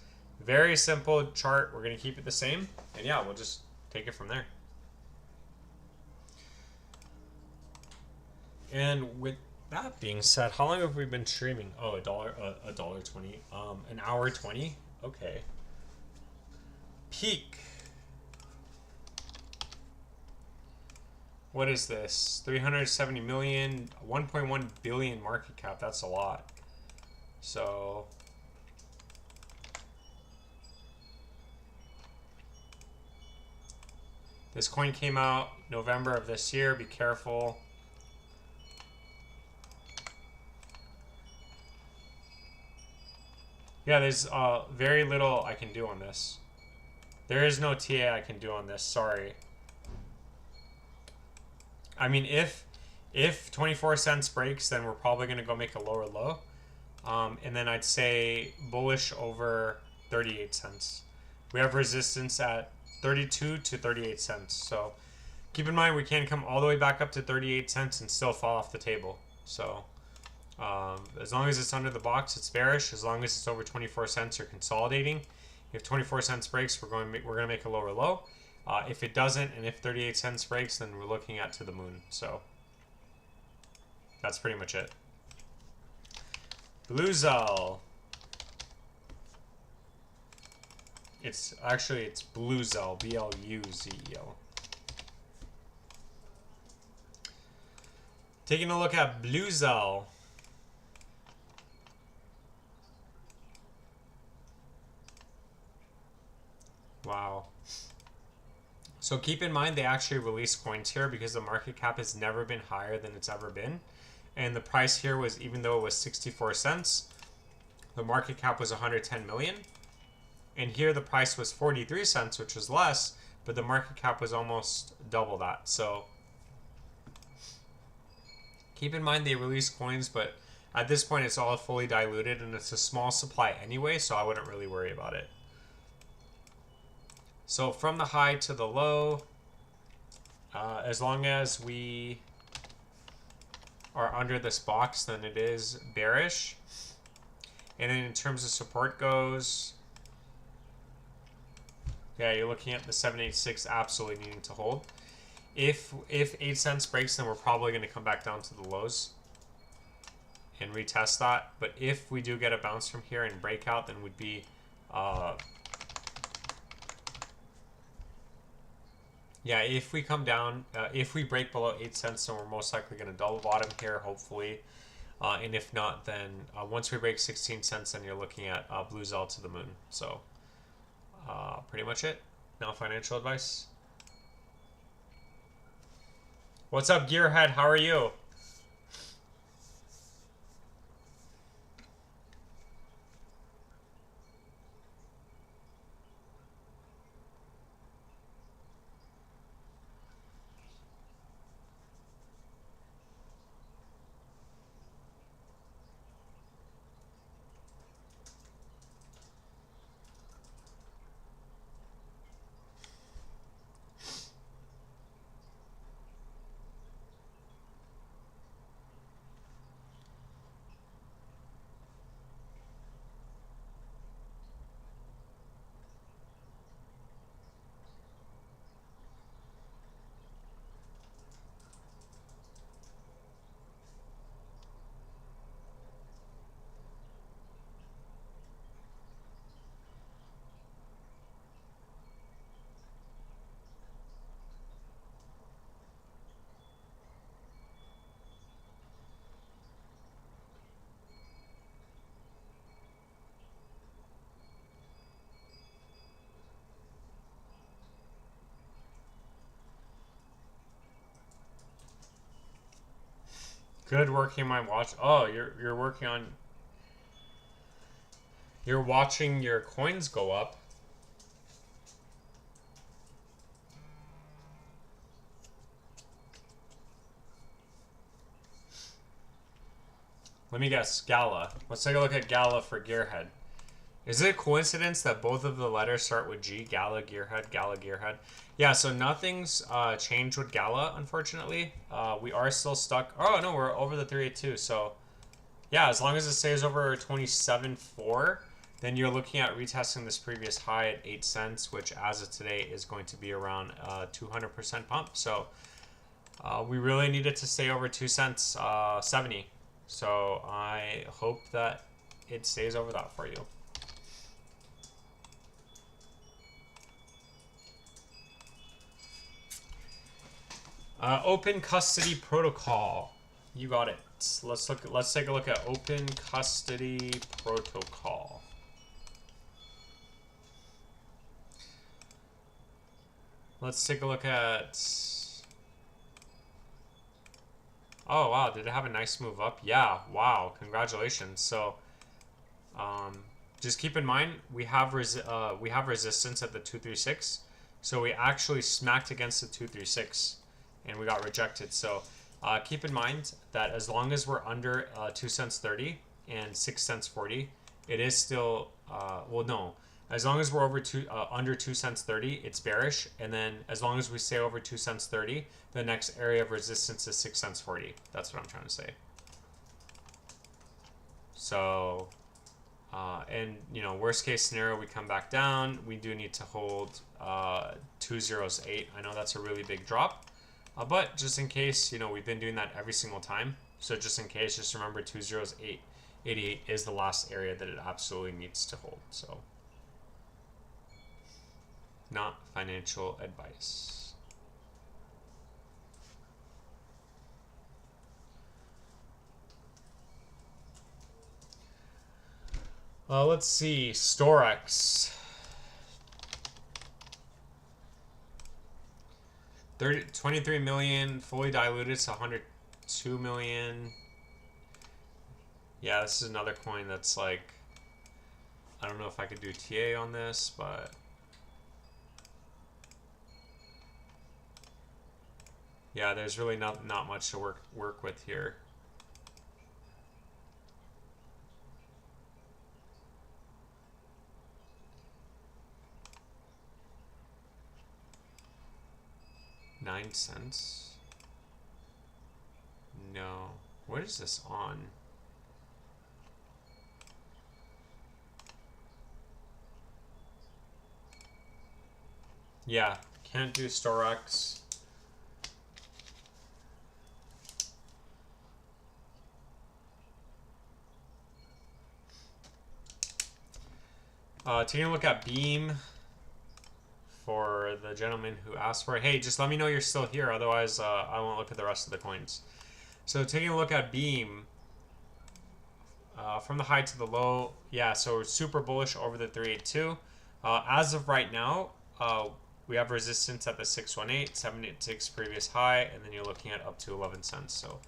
Very simple chart. We're going to keep it the same. And yeah, we'll just take it from there. And with that being said, how long have we been streaming? Oh, $1.20. An hour 20. Okay. Peak. What is this? 370 million, 1.1 billion market cap. That's a lot. So this coin came out November of this year. Be careful. Yeah, there's very little I can do on this. There is no TA I can do on this. Sorry. I mean, if 24 cents breaks, then we're probably going to go make a lower low. And then I'd say bullish over 38 cents. We have resistance at 32 to 38 cents. So keep in mind we can come all the way back up to 38 cents and still fall off the table. So as long as it's under the box, it's bearish. As long as it's over 24 cents, you're consolidating. If 24 cents breaks, we're going to make a lower low. If it doesn't, and if 38 cents breaks, then we're looking at to the moon. So that's pretty much it. Bluzel. It's Bluzel, B-L-U-Z-E-L. Taking a look at Bluzel. Wow. So keep in mind they actually release coins here because the market cap has never been higher than it's ever been. And the price here was, even though it was 64 cents, the market cap was 110 million. And here the price was 43 cents, which was less, but the market cap was almost double that. So keep in mind they release coins, but at this point it's all fully diluted and it's a small supply anyway, so I wouldn't really worry about it. So from the high to the low, as long as we are under this box, then it is bearish. And then in terms of support goes, yeah, you're looking at the 786 absolutely needing to hold. If 8 cents breaks, then we're probably going to come back down to the lows and retest that. But if we do get a bounce from here and breakout, then would be yeah, if we come down, if we break below 8 cents, then we're most likely going to double bottom here, hopefully. And if not, then once we break 16 cents, then you're looking at Bluzel to the moon. So pretty much it. Now financial advice. What's up, Gearhead? How are you? Good working my watch. Oh, you're watching your coins go up. Let me guess, Gala. Let's take a look at Gala for Gearhead. Is it a coincidence that both of the letters start with G? Gala, Gearhead, Gala, Gearhead. Yeah, so nothing's changed with Gala, unfortunately. We are still stuck. Oh, no, we're over the 382. So, yeah, as long as it stays over 27.4, then you're looking at retesting this previous high at 8 cents, which as of today is going to be around 200% pump. So, we really need it to stay over 2 cents 70. So I hope that it stays over that for you. Open custody protocol. You got it. Let's take a look at open custody protocol. Let's take a look at. Oh wow, did it have a nice move up? Yeah, wow, congratulations. So just keep in mind we have resistance at the 236. So we actually smacked against the 236 and we got rejected. So keep in mind that as long as we're under 2 cents 30 and 6 cents 40, it is still well, no. As long as we're over under 2 cents 30, it's bearish. And then as long as we stay over 2 cents 30, the next area of resistance is 6 cents 40. That's what I'm trying to say. So, and you know, worst case scenario, we come back down. We do need to hold 208. I know that's a really big drop, but just in case, you know, we've been doing that every single time. So just in case, just remember 208.88 is the last area that it absolutely needs to hold. So. Not financial advice. Let's see. Storex. 23 million fully diluted. It's 102 million. Yeah, this is another coin that's like, I don't know if I could do TA on this, but yeah, there's really not much to work with here. $0.09. No. What is this on? Yeah, can't do Storex. Taking a look at Beam for the gentleman who asked for it. Hey, just let me know you're still here. Otherwise, I won't look at the rest of the coins. So taking a look at Beam, from the high to the low, yeah, so we're super bullish over the 382. As of right now, we have resistance at the 618, 786 previous high, and then you're looking at up to 11 cents. So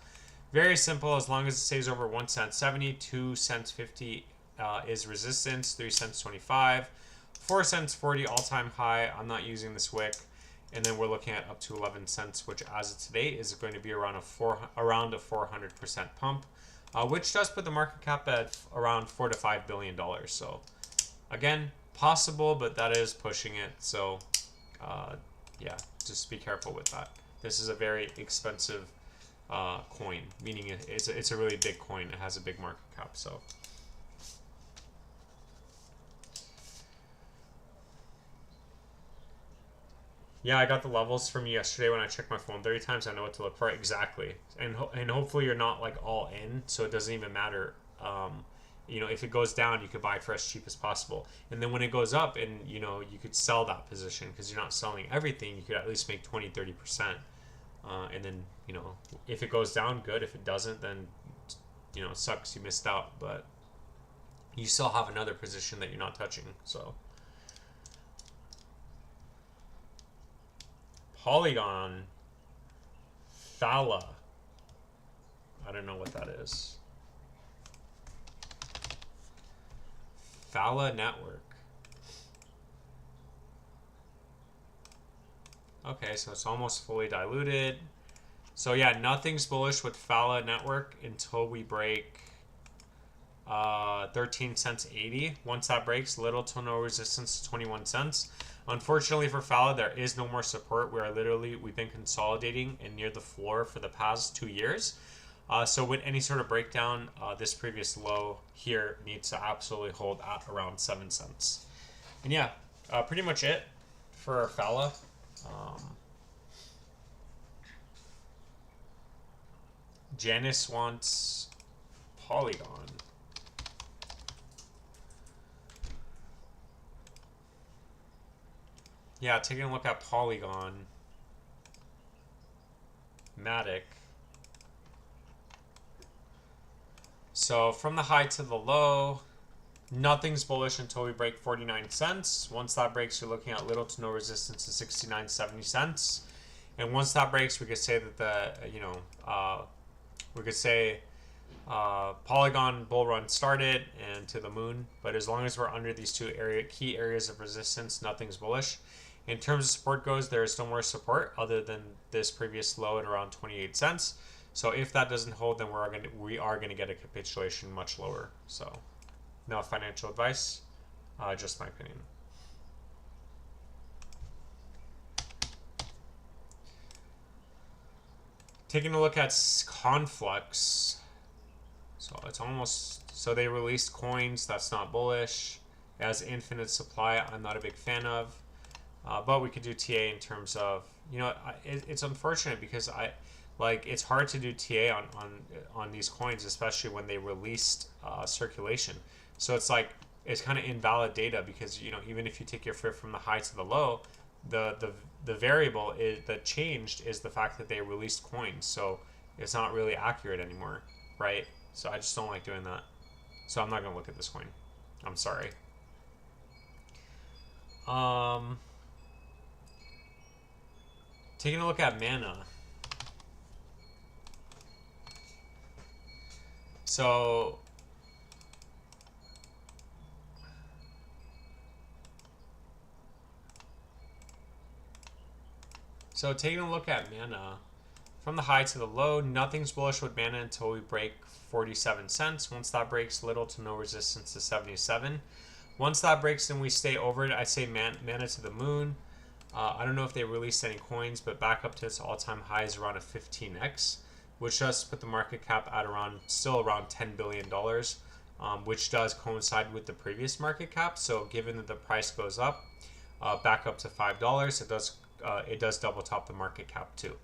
very simple. As long as it stays over 1 cent 70, 2 cents 50 is resistance, 3 cents 25, 4 cents 40 all-time high. I'm not using this wick. And then we're looking at up to 11 cents, which as of today is going to be around a 400% pump, which does put the market cap at around $4 to $5 billion. So again, possible, but that is pushing it. So yeah, just be careful with that. This is a very expensive coin, meaning it's a really big coin. It has a big market cap. So. Yeah, I got the levels from yesterday when I checked my phone 30 times. I know what to look for exactly, and hopefully you're not like all in, so it doesn't even matter. You know, if it goes down, you could buy it for as cheap as possible, and then when it goes up, and you know, you could sell that position because you're not selling everything. You could at least make 20-30%, and then you know, if it goes down, good. If it doesn't, then you know, it sucks. You missed out, but you still have another position that you're not touching. So. Polygon, Thala. I don't know what that is. Phala Network. Okay, so it's almost fully diluted. So yeah, nothing's bullish with Phala Network until we break 13 cents 80. Once that breaks, little to no resistance to 21 cents. Unfortunately for Phala, there is no more support. We've been consolidating and near the floor for the past 2 years. So with any sort of breakdown, this previous low here needs to absolutely hold at around 7 cents. And yeah, pretty much it for Phala. Janice wants Polygon. Yeah, taking a look at Polygon. Matic. So from the high to the low, nothing's bullish until we break 49 cents. Once that breaks, you're looking at little to no resistance to 69.70 cents. And once that breaks, we could say that Polygon bull run started and to the moon. But as long as we're under these two key areas of resistance, nothing's bullish. In terms of support goes, there is no more support other than this previous low at around 28 cents. So if that doesn't hold, then we are gonna get a capitulation much lower. So, no financial advice, just my opinion. Taking a look at Conflux. So it's almost, so they released coins, that's not bullish. It has infinite supply, I'm not a big fan of. But we could do TA in terms of, it's unfortunate because it's hard to do TA on these coins, especially when they released circulation. So it's like, it's kind of invalid data because, even if you take your FIB from the high to the low, the variable that changed is the fact that they released coins. So it's not really accurate anymore, right? So I just don't like doing that. So I'm not going to look at this coin. I'm sorry. Taking a look at Mana. So taking a look at Mana, from the high to the low, nothing's bullish with Mana until we break 47 cents. Once that breaks, little to no resistance to 77. Once that breaks and we stay over it, I say Mana to the moon. I don't know if they released any coins, but back up to its all-time high is around a 15x, which does put the market cap at still around $10 billion, which does coincide with the previous market cap. So given that the price goes up, back up to $5, it does double top the market cap too.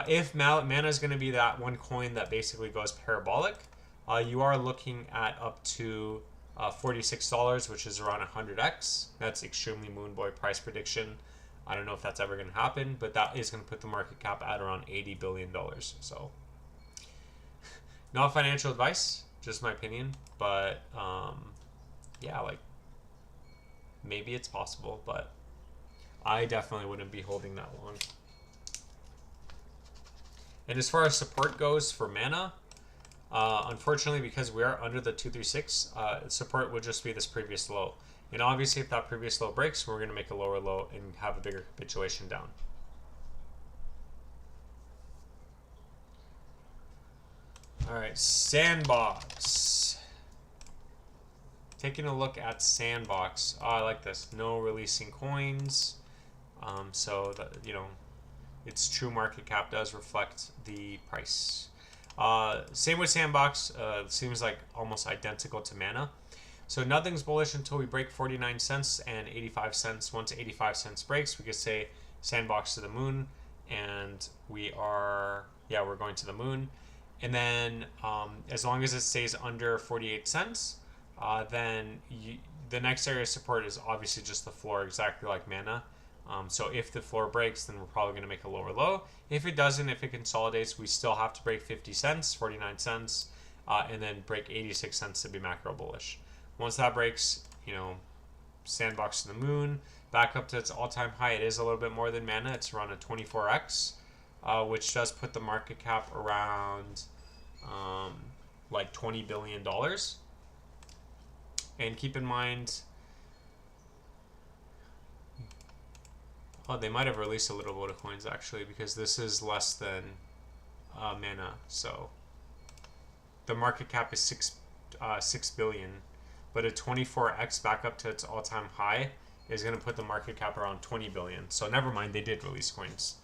If Mana is going to be that one coin that basically goes parabolic, you are looking at up to $46, which is around 100x. That's extremely moon boy price prediction. I don't know if that's ever going to happen, but that is going to put the market cap at around $80 billion. So, not financial advice, just my opinion. But yeah, maybe it's possible, but I definitely wouldn't be holding that long. And as far as support goes for Mana, unfortunately, because we are under the 236, support would just be this previous low. And obviously, if that previous low breaks, we're going to make a lower low and have a bigger capitulation down. All right, Sandbox. Taking a look at Sandbox. Oh, I like this. No releasing coins. So that, its true market cap does reflect the price. Same with Sandbox. Seems like almost identical to Mana. So nothing's bullish until we break 49 cents and 85 cents. Once 85 cents breaks, we could say Sandbox to the moon, and we're going to the moon. And then as long as it stays under 48 cents, then the next area of support is obviously just the floor, exactly like Mana. So if the floor breaks, then we're probably going to make a lower low. If it doesn't, if it consolidates, we still have to break 50 cents, 49 cents, and then break 86 cents to be macro bullish. Once that breaks, Sandbox to the moon, back up to its all-time high. It is a little bit more than Mana. It's around a 24x. which does put the market cap around like $20 billion. And keep in mind, oh, they might have released a little bit of coins actually, because this is less than mana. So the market cap is 6 billion, but a 24x back up to its all-time high is going to put the market cap around 20 billion. So never mind, they did release coins.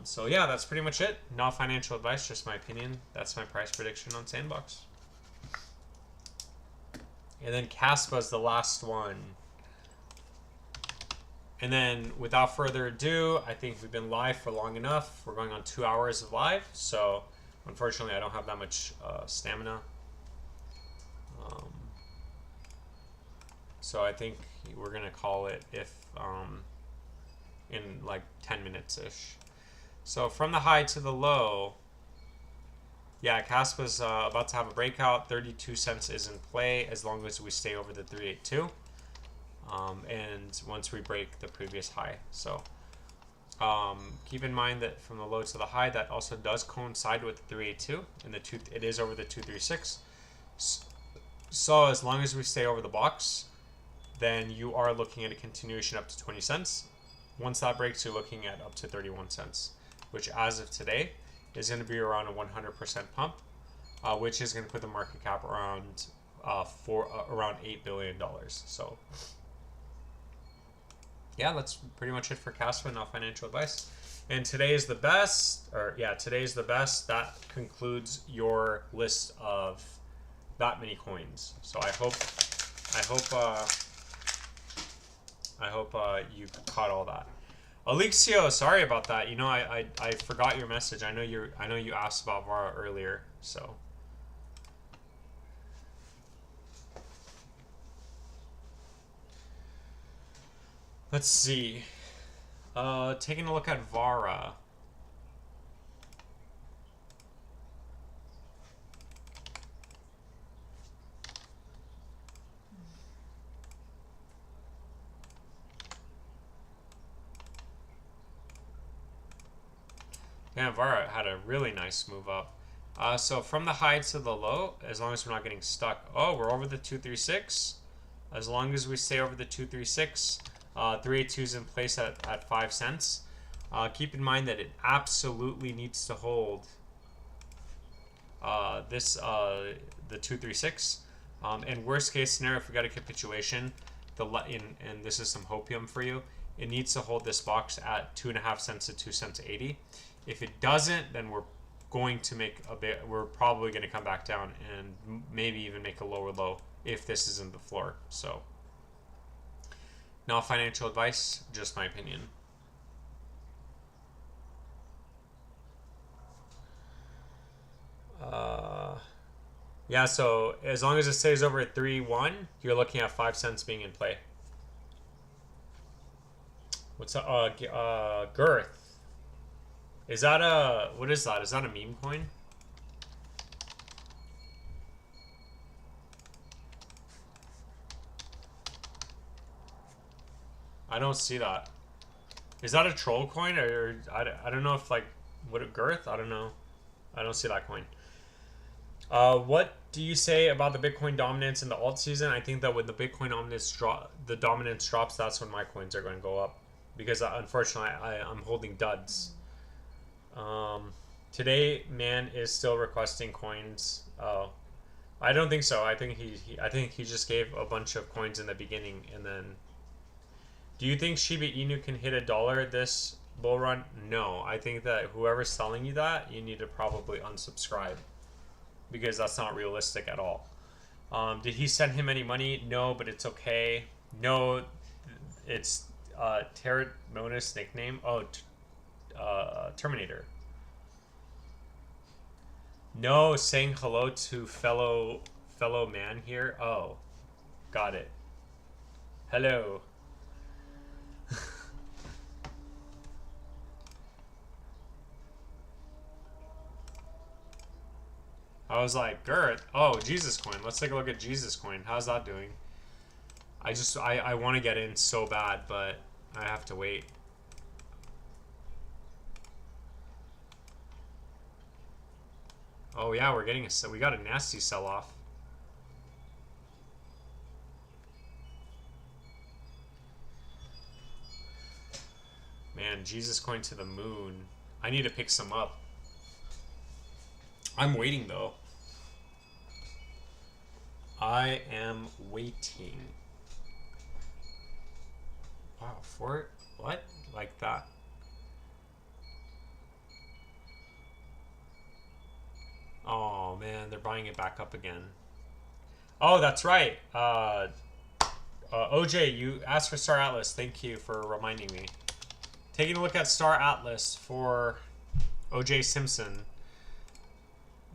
So yeah, that's pretty much it. Not financial advice, just my opinion. That's my price prediction on Sandbox. And then Caspa is the last one. And then without further ado, I think we've been live for long enough. We're going on 2 hours of live. So unfortunately, I don't have that much stamina. So I think we're going to call it if in like 10 minutes-ish. So from the high to the low, yeah, Caspa's about to have a breakout. 32 cents is in play as long as we stay over the 382. And once we break the previous high. So keep in mind that from the low to the high, that also does coincide with the 382, and it is over the 236. So as long as we stay over the box, then you are looking at a continuation up to 20 cents. Once that breaks, you're looking at up to 31 cents, which as of today is going to be around a 100% pump, which is going to put the market cap around around $8 billion. So yeah, that's pretty much it for Caspa, not financial advice. And today is the best, or yeah, today's the best. That concludes your list of that many coins. So I hope you caught all that. Alexio, sorry about that. You know, I forgot your message. I know you asked about Vara earlier, so. Let's see. Taking a look at Vara. Yeah, Vara had a really nice move up. So from the high to the low, as long as we're not getting stuck. Oh, we're over the 236. As long as we stay over the 236, 382 is in place at 5 cents. Keep in mind that it absolutely needs to hold the 236. And worst case scenario, if we got a capitulation, and this is some hopium for you, it needs to hold this box at 2.5 cents to 2 cents 80. If it doesn't, then we're going to make we're probably going to come back down and maybe even make a lower low if this isn't the floor. So not financial advice, just my opinion. Yeah, so as long as it stays over at 3.1, you're looking at 5 cents being in play. What's up? Girth. Is that what is that? Is that a meme coin? I don't see that. Is that a troll coin, or I don't know if like what a Girth? I don't know. I don't see that coin. What do you say about the Bitcoin dominance in the alt season? I think that when the Bitcoin dominance drops, that's when my coins are going to go up, because unfortunately I'm holding duds. Today man is still requesting coins. Oh, I don't think so. I think he just gave a bunch of coins in the beginning, and then. Do you think SHIBA INU can hit $1 this bull run? No, I think that whoever's selling you that, you need to probably unsubscribe, because that's not realistic at all. Did he send him any money? No, but it's okay. No, it's Terramonis nickname. Oh, Terminator. No, saying hello to fellow man here. Oh, got it. Hello. I was like, Girth. Oh, Jesus Coin. Let's take a look at Jesus Coin. How's that doing? I want to get in so bad, but I have to wait. Oh yeah, we got a nasty sell-off. Man, Jesus Coin to the moon. I need to pick some up. I'm waiting though. I am waiting. Wow, for what? Like that. Oh man, they're buying it back up again. Oh, that's right. OJ, you asked for Star Atlas. Thank you for reminding me. Taking a look at Star Atlas for OJ Simpson.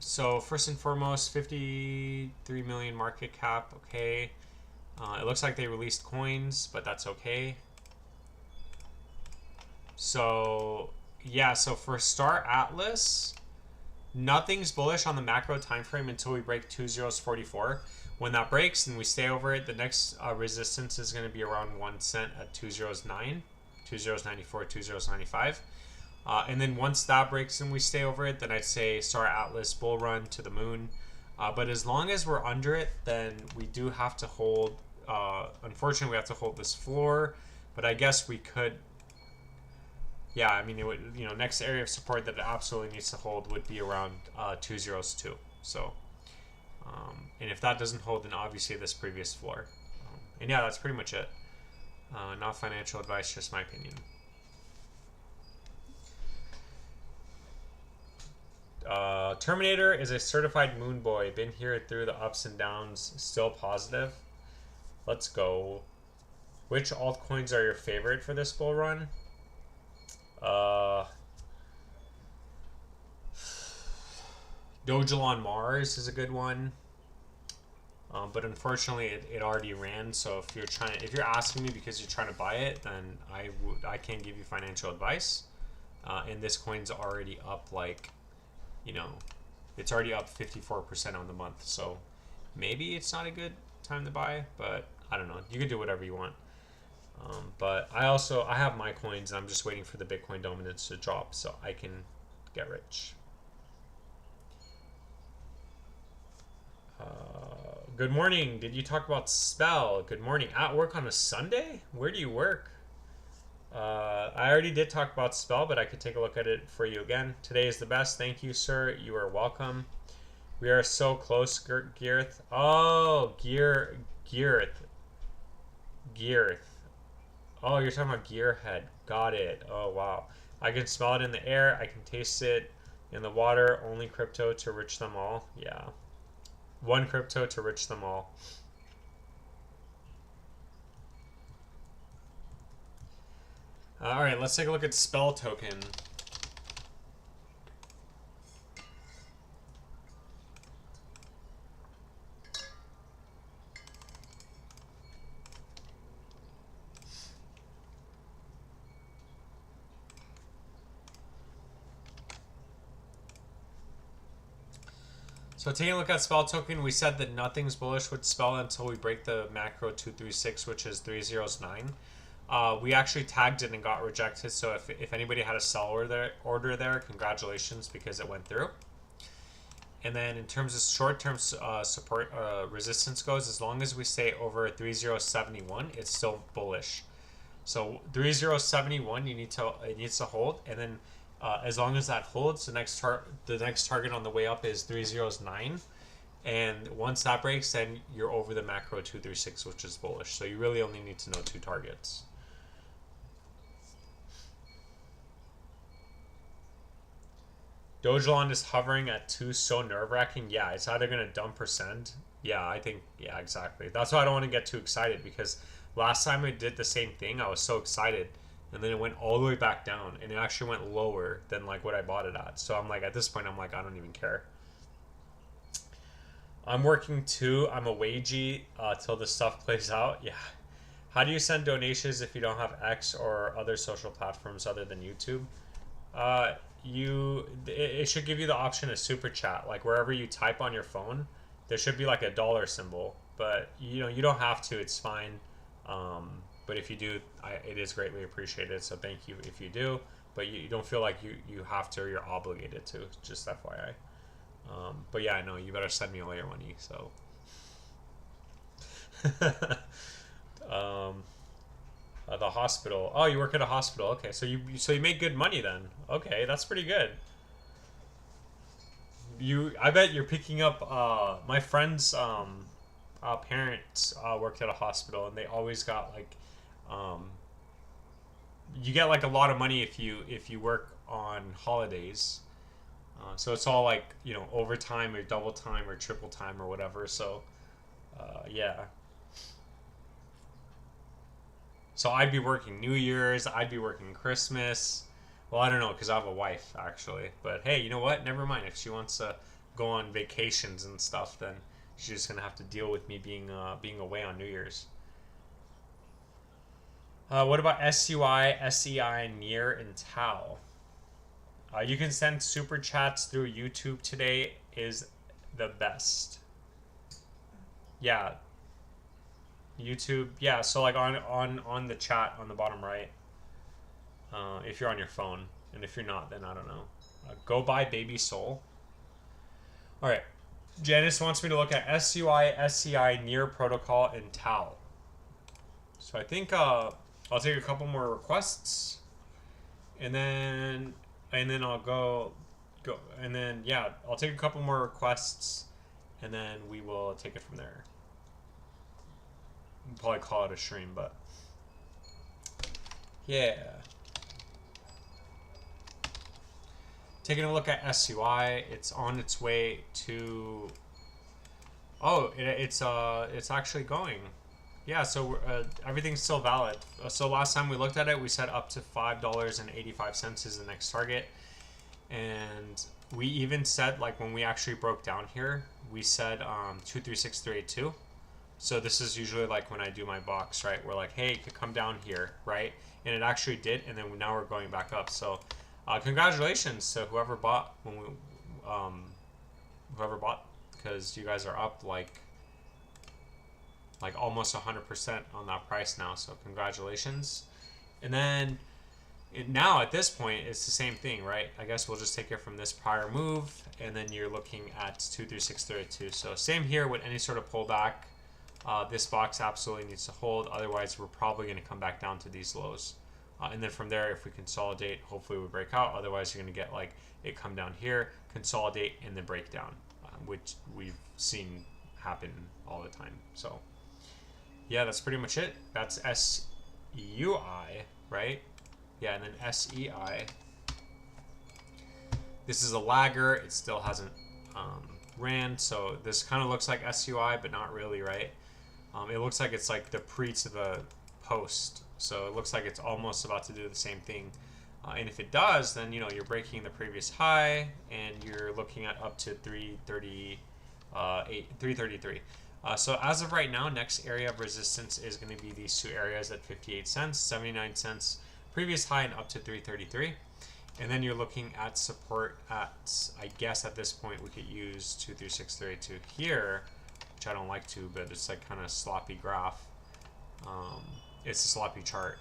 So first and foremost, 53 million market cap. Okay. It looks like they released coins, but that's okay. So yeah, so for Star Atlas, nothing's bullish on the macro time frame until we break 2044. When that breaks and we stay over it, the next resistance is going to be around 1 cent at 2009, 2094, 2095. And then once that breaks and we stay over it, then I'd say Star Atlas bull run to the moon. But as long as we're under it, then we do have to hold. Unfortunately, we have to hold this floor. But I guess we could. Yeah, I mean, it would, next area of support that it absolutely needs to hold would be around 202. So, and if that doesn't hold, then obviously this previous floor. And yeah, that's pretty much it. Not financial advice, just my opinion. Terminator is a certified moon boy. Been here through the ups and downs. Still positive. Let's go. Which altcoins are your favorite for this bull run? DOGECOIN Mars is a good one. But unfortunately it already ran, so if you're asking me because you're trying to buy it, then I can't give you financial advice. And this coin's already up it's already up 54% on the month, so maybe it's not a good time to buy, but I don't know. You can do whatever you want. But I have my coins, and I'm just waiting for the Bitcoin dominance to drop so I can get rich. Good morning. Did you talk about Spell? Good morning. At work on a Sunday? Where do you work? I already did talk about Spell, but I could take a look at it for you again. Today is the best. Thank you, sir. You are welcome. We are so close, Gearth. Oh, Gearth. Oh, you're talking about Gearhead. Got it. Oh, wow. I can smell it in the air. I can taste it in the water. Only crypto to rich them all. Yeah. One crypto to rich them all. All right, let's take a look at Spell token. So taking a look at Spell token, we said that nothing's bullish with Spell until we break the macro 236, which is 309. We actually tagged it and got rejected, so if anybody had a sell order there, congratulations, because it went through. And then in terms of short-term support resistance goes, as long as we stay over 3071, it's still bullish. So 3071, it needs to hold, and then as long as that holds, the next target on the way up is 309, and once that breaks, then you're over the macro 236, which is bullish. So you really only need to know 2 targets. DOGECOIN is hovering at 2, so nerve-wracking. Yeah, it's either going to dump or send. Yeah, I think, yeah, exactly. That's why I don't want to get too excited, because last time I did the same thing, I was so excited, and then it went all the way back down, and it actually went lower than like what I bought it at. So I'm like, at this point, I'm like, I don't even care. I'm working too. I'm a wagey till the stuff plays out. Yeah. How do you send donations if you don't have X or other social platforms other than YouTube? It should give you the option of super chat. Like wherever you type on your phone, there should be like a dollar symbol. But you don't have to. It's fine. But if you do, it is greatly appreciated. So thank you if you do. But you don't feel like you have to or you're obligated to. Just FYI. But yeah, I know you better send me all your money. So, the hospital. Oh, you work at a hospital. Okay, so you make good money then. Okay, that's pretty good. I bet you're picking up. My friend's parents worked at a hospital, and they always got like, um, you get like a lot of money if you work on holidays. So it's all like, overtime or double time or triple time or whatever. So yeah. So I'd be working New Year's. I'd be working Christmas. Well, I don't know because I have a wife actually. But hey, you know what? Never mind. If she wants to go on vacations and stuff, then she's just gonna have to deal with me being away on New Year's. What about SUI, SEI, Near, and Tau? You can send super chats through YouTube today is the best. Yeah, YouTube. Yeah, so like on the chat on the bottom right, if you're on your phone, and if you're not, then I don't know. Go buy Baby Soul. All right, Janice wants me to look at SUI, SEI, Near Protocol, and Tau. So I think I'll take a couple more requests, and then I'll go, and then yeah, I'll take a couple more requests, and then we will take it from there. We'll probably call it a stream, but yeah. Taking a look at SUI, it's on its way to. Oh, it's actually going. Yeah, so everything's still valid. So last time we looked at it, we said up to $5.85 is the next target. And we even said, like when we actually broke down here, we said 236382. So this is usually like when I do my box, right? We're like, hey, it could come down here, right? And it actually did, and then now we're going back up. So congratulations to whoever bought because you guys are up like almost 100% on that price now. So congratulations. And then now at this point, it's the same thing, right? I guess we'll just take it from this prior move, and then you're looking at 23632. So same here with any sort of pullback. This box absolutely needs to hold. Otherwise, we're probably going to come back down to these lows. And then from there, if we consolidate, hopefully we break out. Otherwise, you're going to get like it come down here, consolidate, and then break down, which we've seen happen all the time. So yeah, that's pretty much it. That's SUI, right? Yeah, and then SEI. This is a lagger. It still hasn't ran, so this kind of looks like SUI, but not really, right? It looks like it's like the pre to the post, so it looks like it's almost about to do the same thing. And if it does, then you're breaking the previous high, and you're looking at up to 333. So as of right now, next area of resistance is going to be these two areas at 58 cents, 79 cents, previous high, and up to 333. And then you're looking at support at, I guess at this point we could use 23632 here, which I don't like to, but it's like kind of sloppy graph. It's a sloppy chart.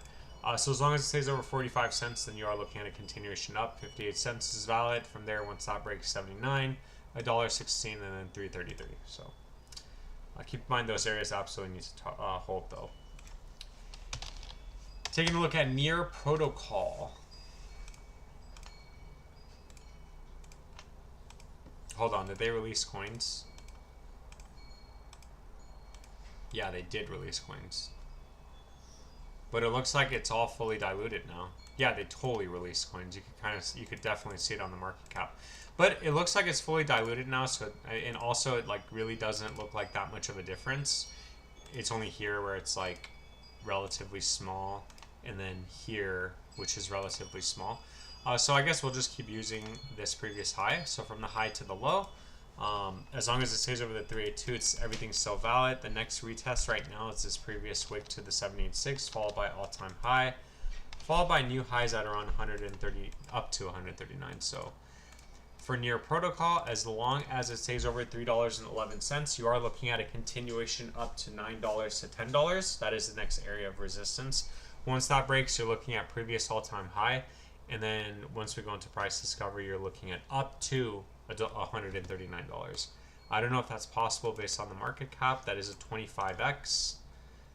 So as long as it stays over 45 cents, then you are looking at a continuation up. 58 cents is valid. From there, once that breaks 79, $1.16, and then 333. So keep in mind those areas absolutely need to hold though. Taking a look at Near Protocol. Hold on, did they release coins? Yeah, they did release coins. But it looks like it's all fully diluted now. Yeah, they totally released coins. You could definitely see it on the market cap. But it looks like it's fully diluted now, so and also it like really doesn't look like that much of a difference. It's only here where it's like relatively small, and then here, which is relatively small. So I guess we'll just keep using this previous high. So from the high to the low, as long as it stays over the 382, everything's still valid. The next retest right now is this previous wick to the 786, followed by all-time high, followed by new highs at around 130 up to 139. So for Near Protocol, as long as it stays over $3.11, you are looking at a continuation up to $9 to $10. That is the next area of resistance. Once that breaks, you're looking at previous all-time high. And then once we go into price discovery, you're looking at up to $139. I don't know if that's possible based on the market cap. That is a 25x.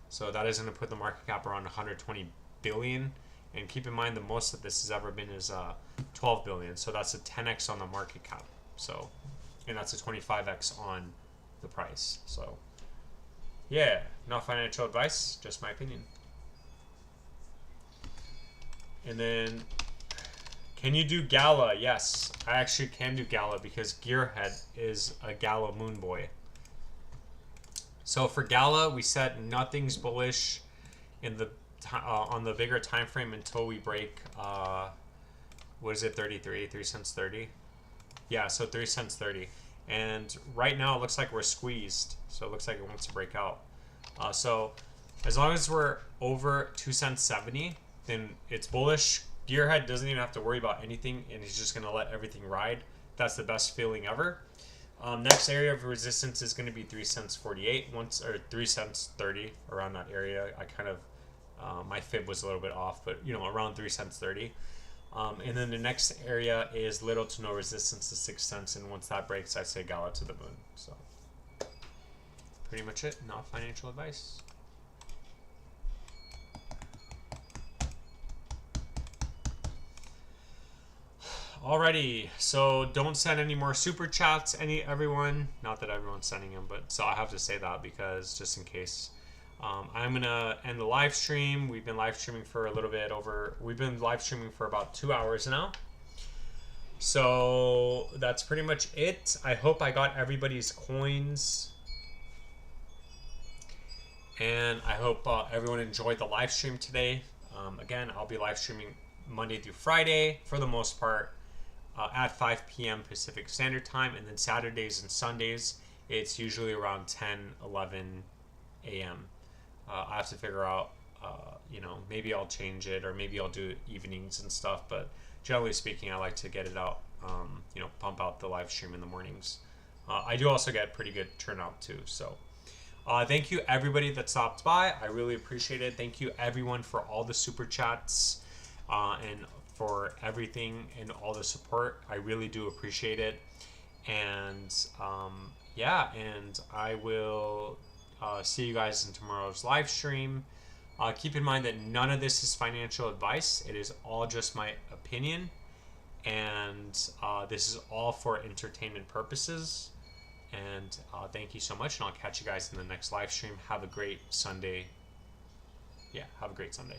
So that is going to put the market cap around 120 billion. And keep in mind the most that this has ever been is 12 billion. So that's a 10x on the market cap. So, and that's a 25x on the price. So yeah, not financial advice, just my opinion. And then, can you do Gala? Yes, I actually can do Gala because Gearhead is a Gala moon boy. So for Gala, we said nothing's bullish in the on the bigger time frame until we break what is it, 33, 3 cents 30? Yeah, so 3 cents 30. And right now it looks like we're squeezed, so it looks like it wants to break out. So as long as we're over 2 cents 70, then it's bullish. Gearhead doesn't even have to worry about anything, and he's just going to let everything ride. That's the best feeling ever. Next area of resistance is going to be 3 cents 48, or 3 cents 30, around that area. I kind of my fib was a little bit off, but you know, around 3 cents 30. And then the next area is little to no resistance to 6 cents, and once that breaks, I say Gala to the moon. So pretty much it. Not financial advice. Alrighty, so don't send any more super chats, everyone. Not that everyone's sending them, but so I have to say that because just in case. I'm gonna end the live stream. We've been live streaming for a little bit over. We've been live streaming for about 2 hours now. So that's pretty much it. I hope I got everybody's coins, and I hope everyone enjoyed the live stream today. Again, I'll be live streaming Monday through Friday for the most part. At 5 p.m. Pacific Standard Time, and then Saturdays and Sundays it's usually around 10, 11 a.m. I have to figure out, you know, maybe I'll change it, or maybe I'll do evenings and stuff, but generally speaking, I like to get it out, you know, pump out the live stream in the mornings. I do also get pretty good turnout too, so thank you everybody that stopped by. I really appreciate it. Thank you everyone for all the super chats and for everything and all the support. I really do appreciate it. And yeah, and I will see you guys in tomorrow's live stream. Keep in mind that none of this is financial advice. It is all just my opinion, and this is all for entertainment purposes. And thank you so much, and I'll catch you guys in the next live stream. Have a great Sunday. Yeah, have a great Sunday.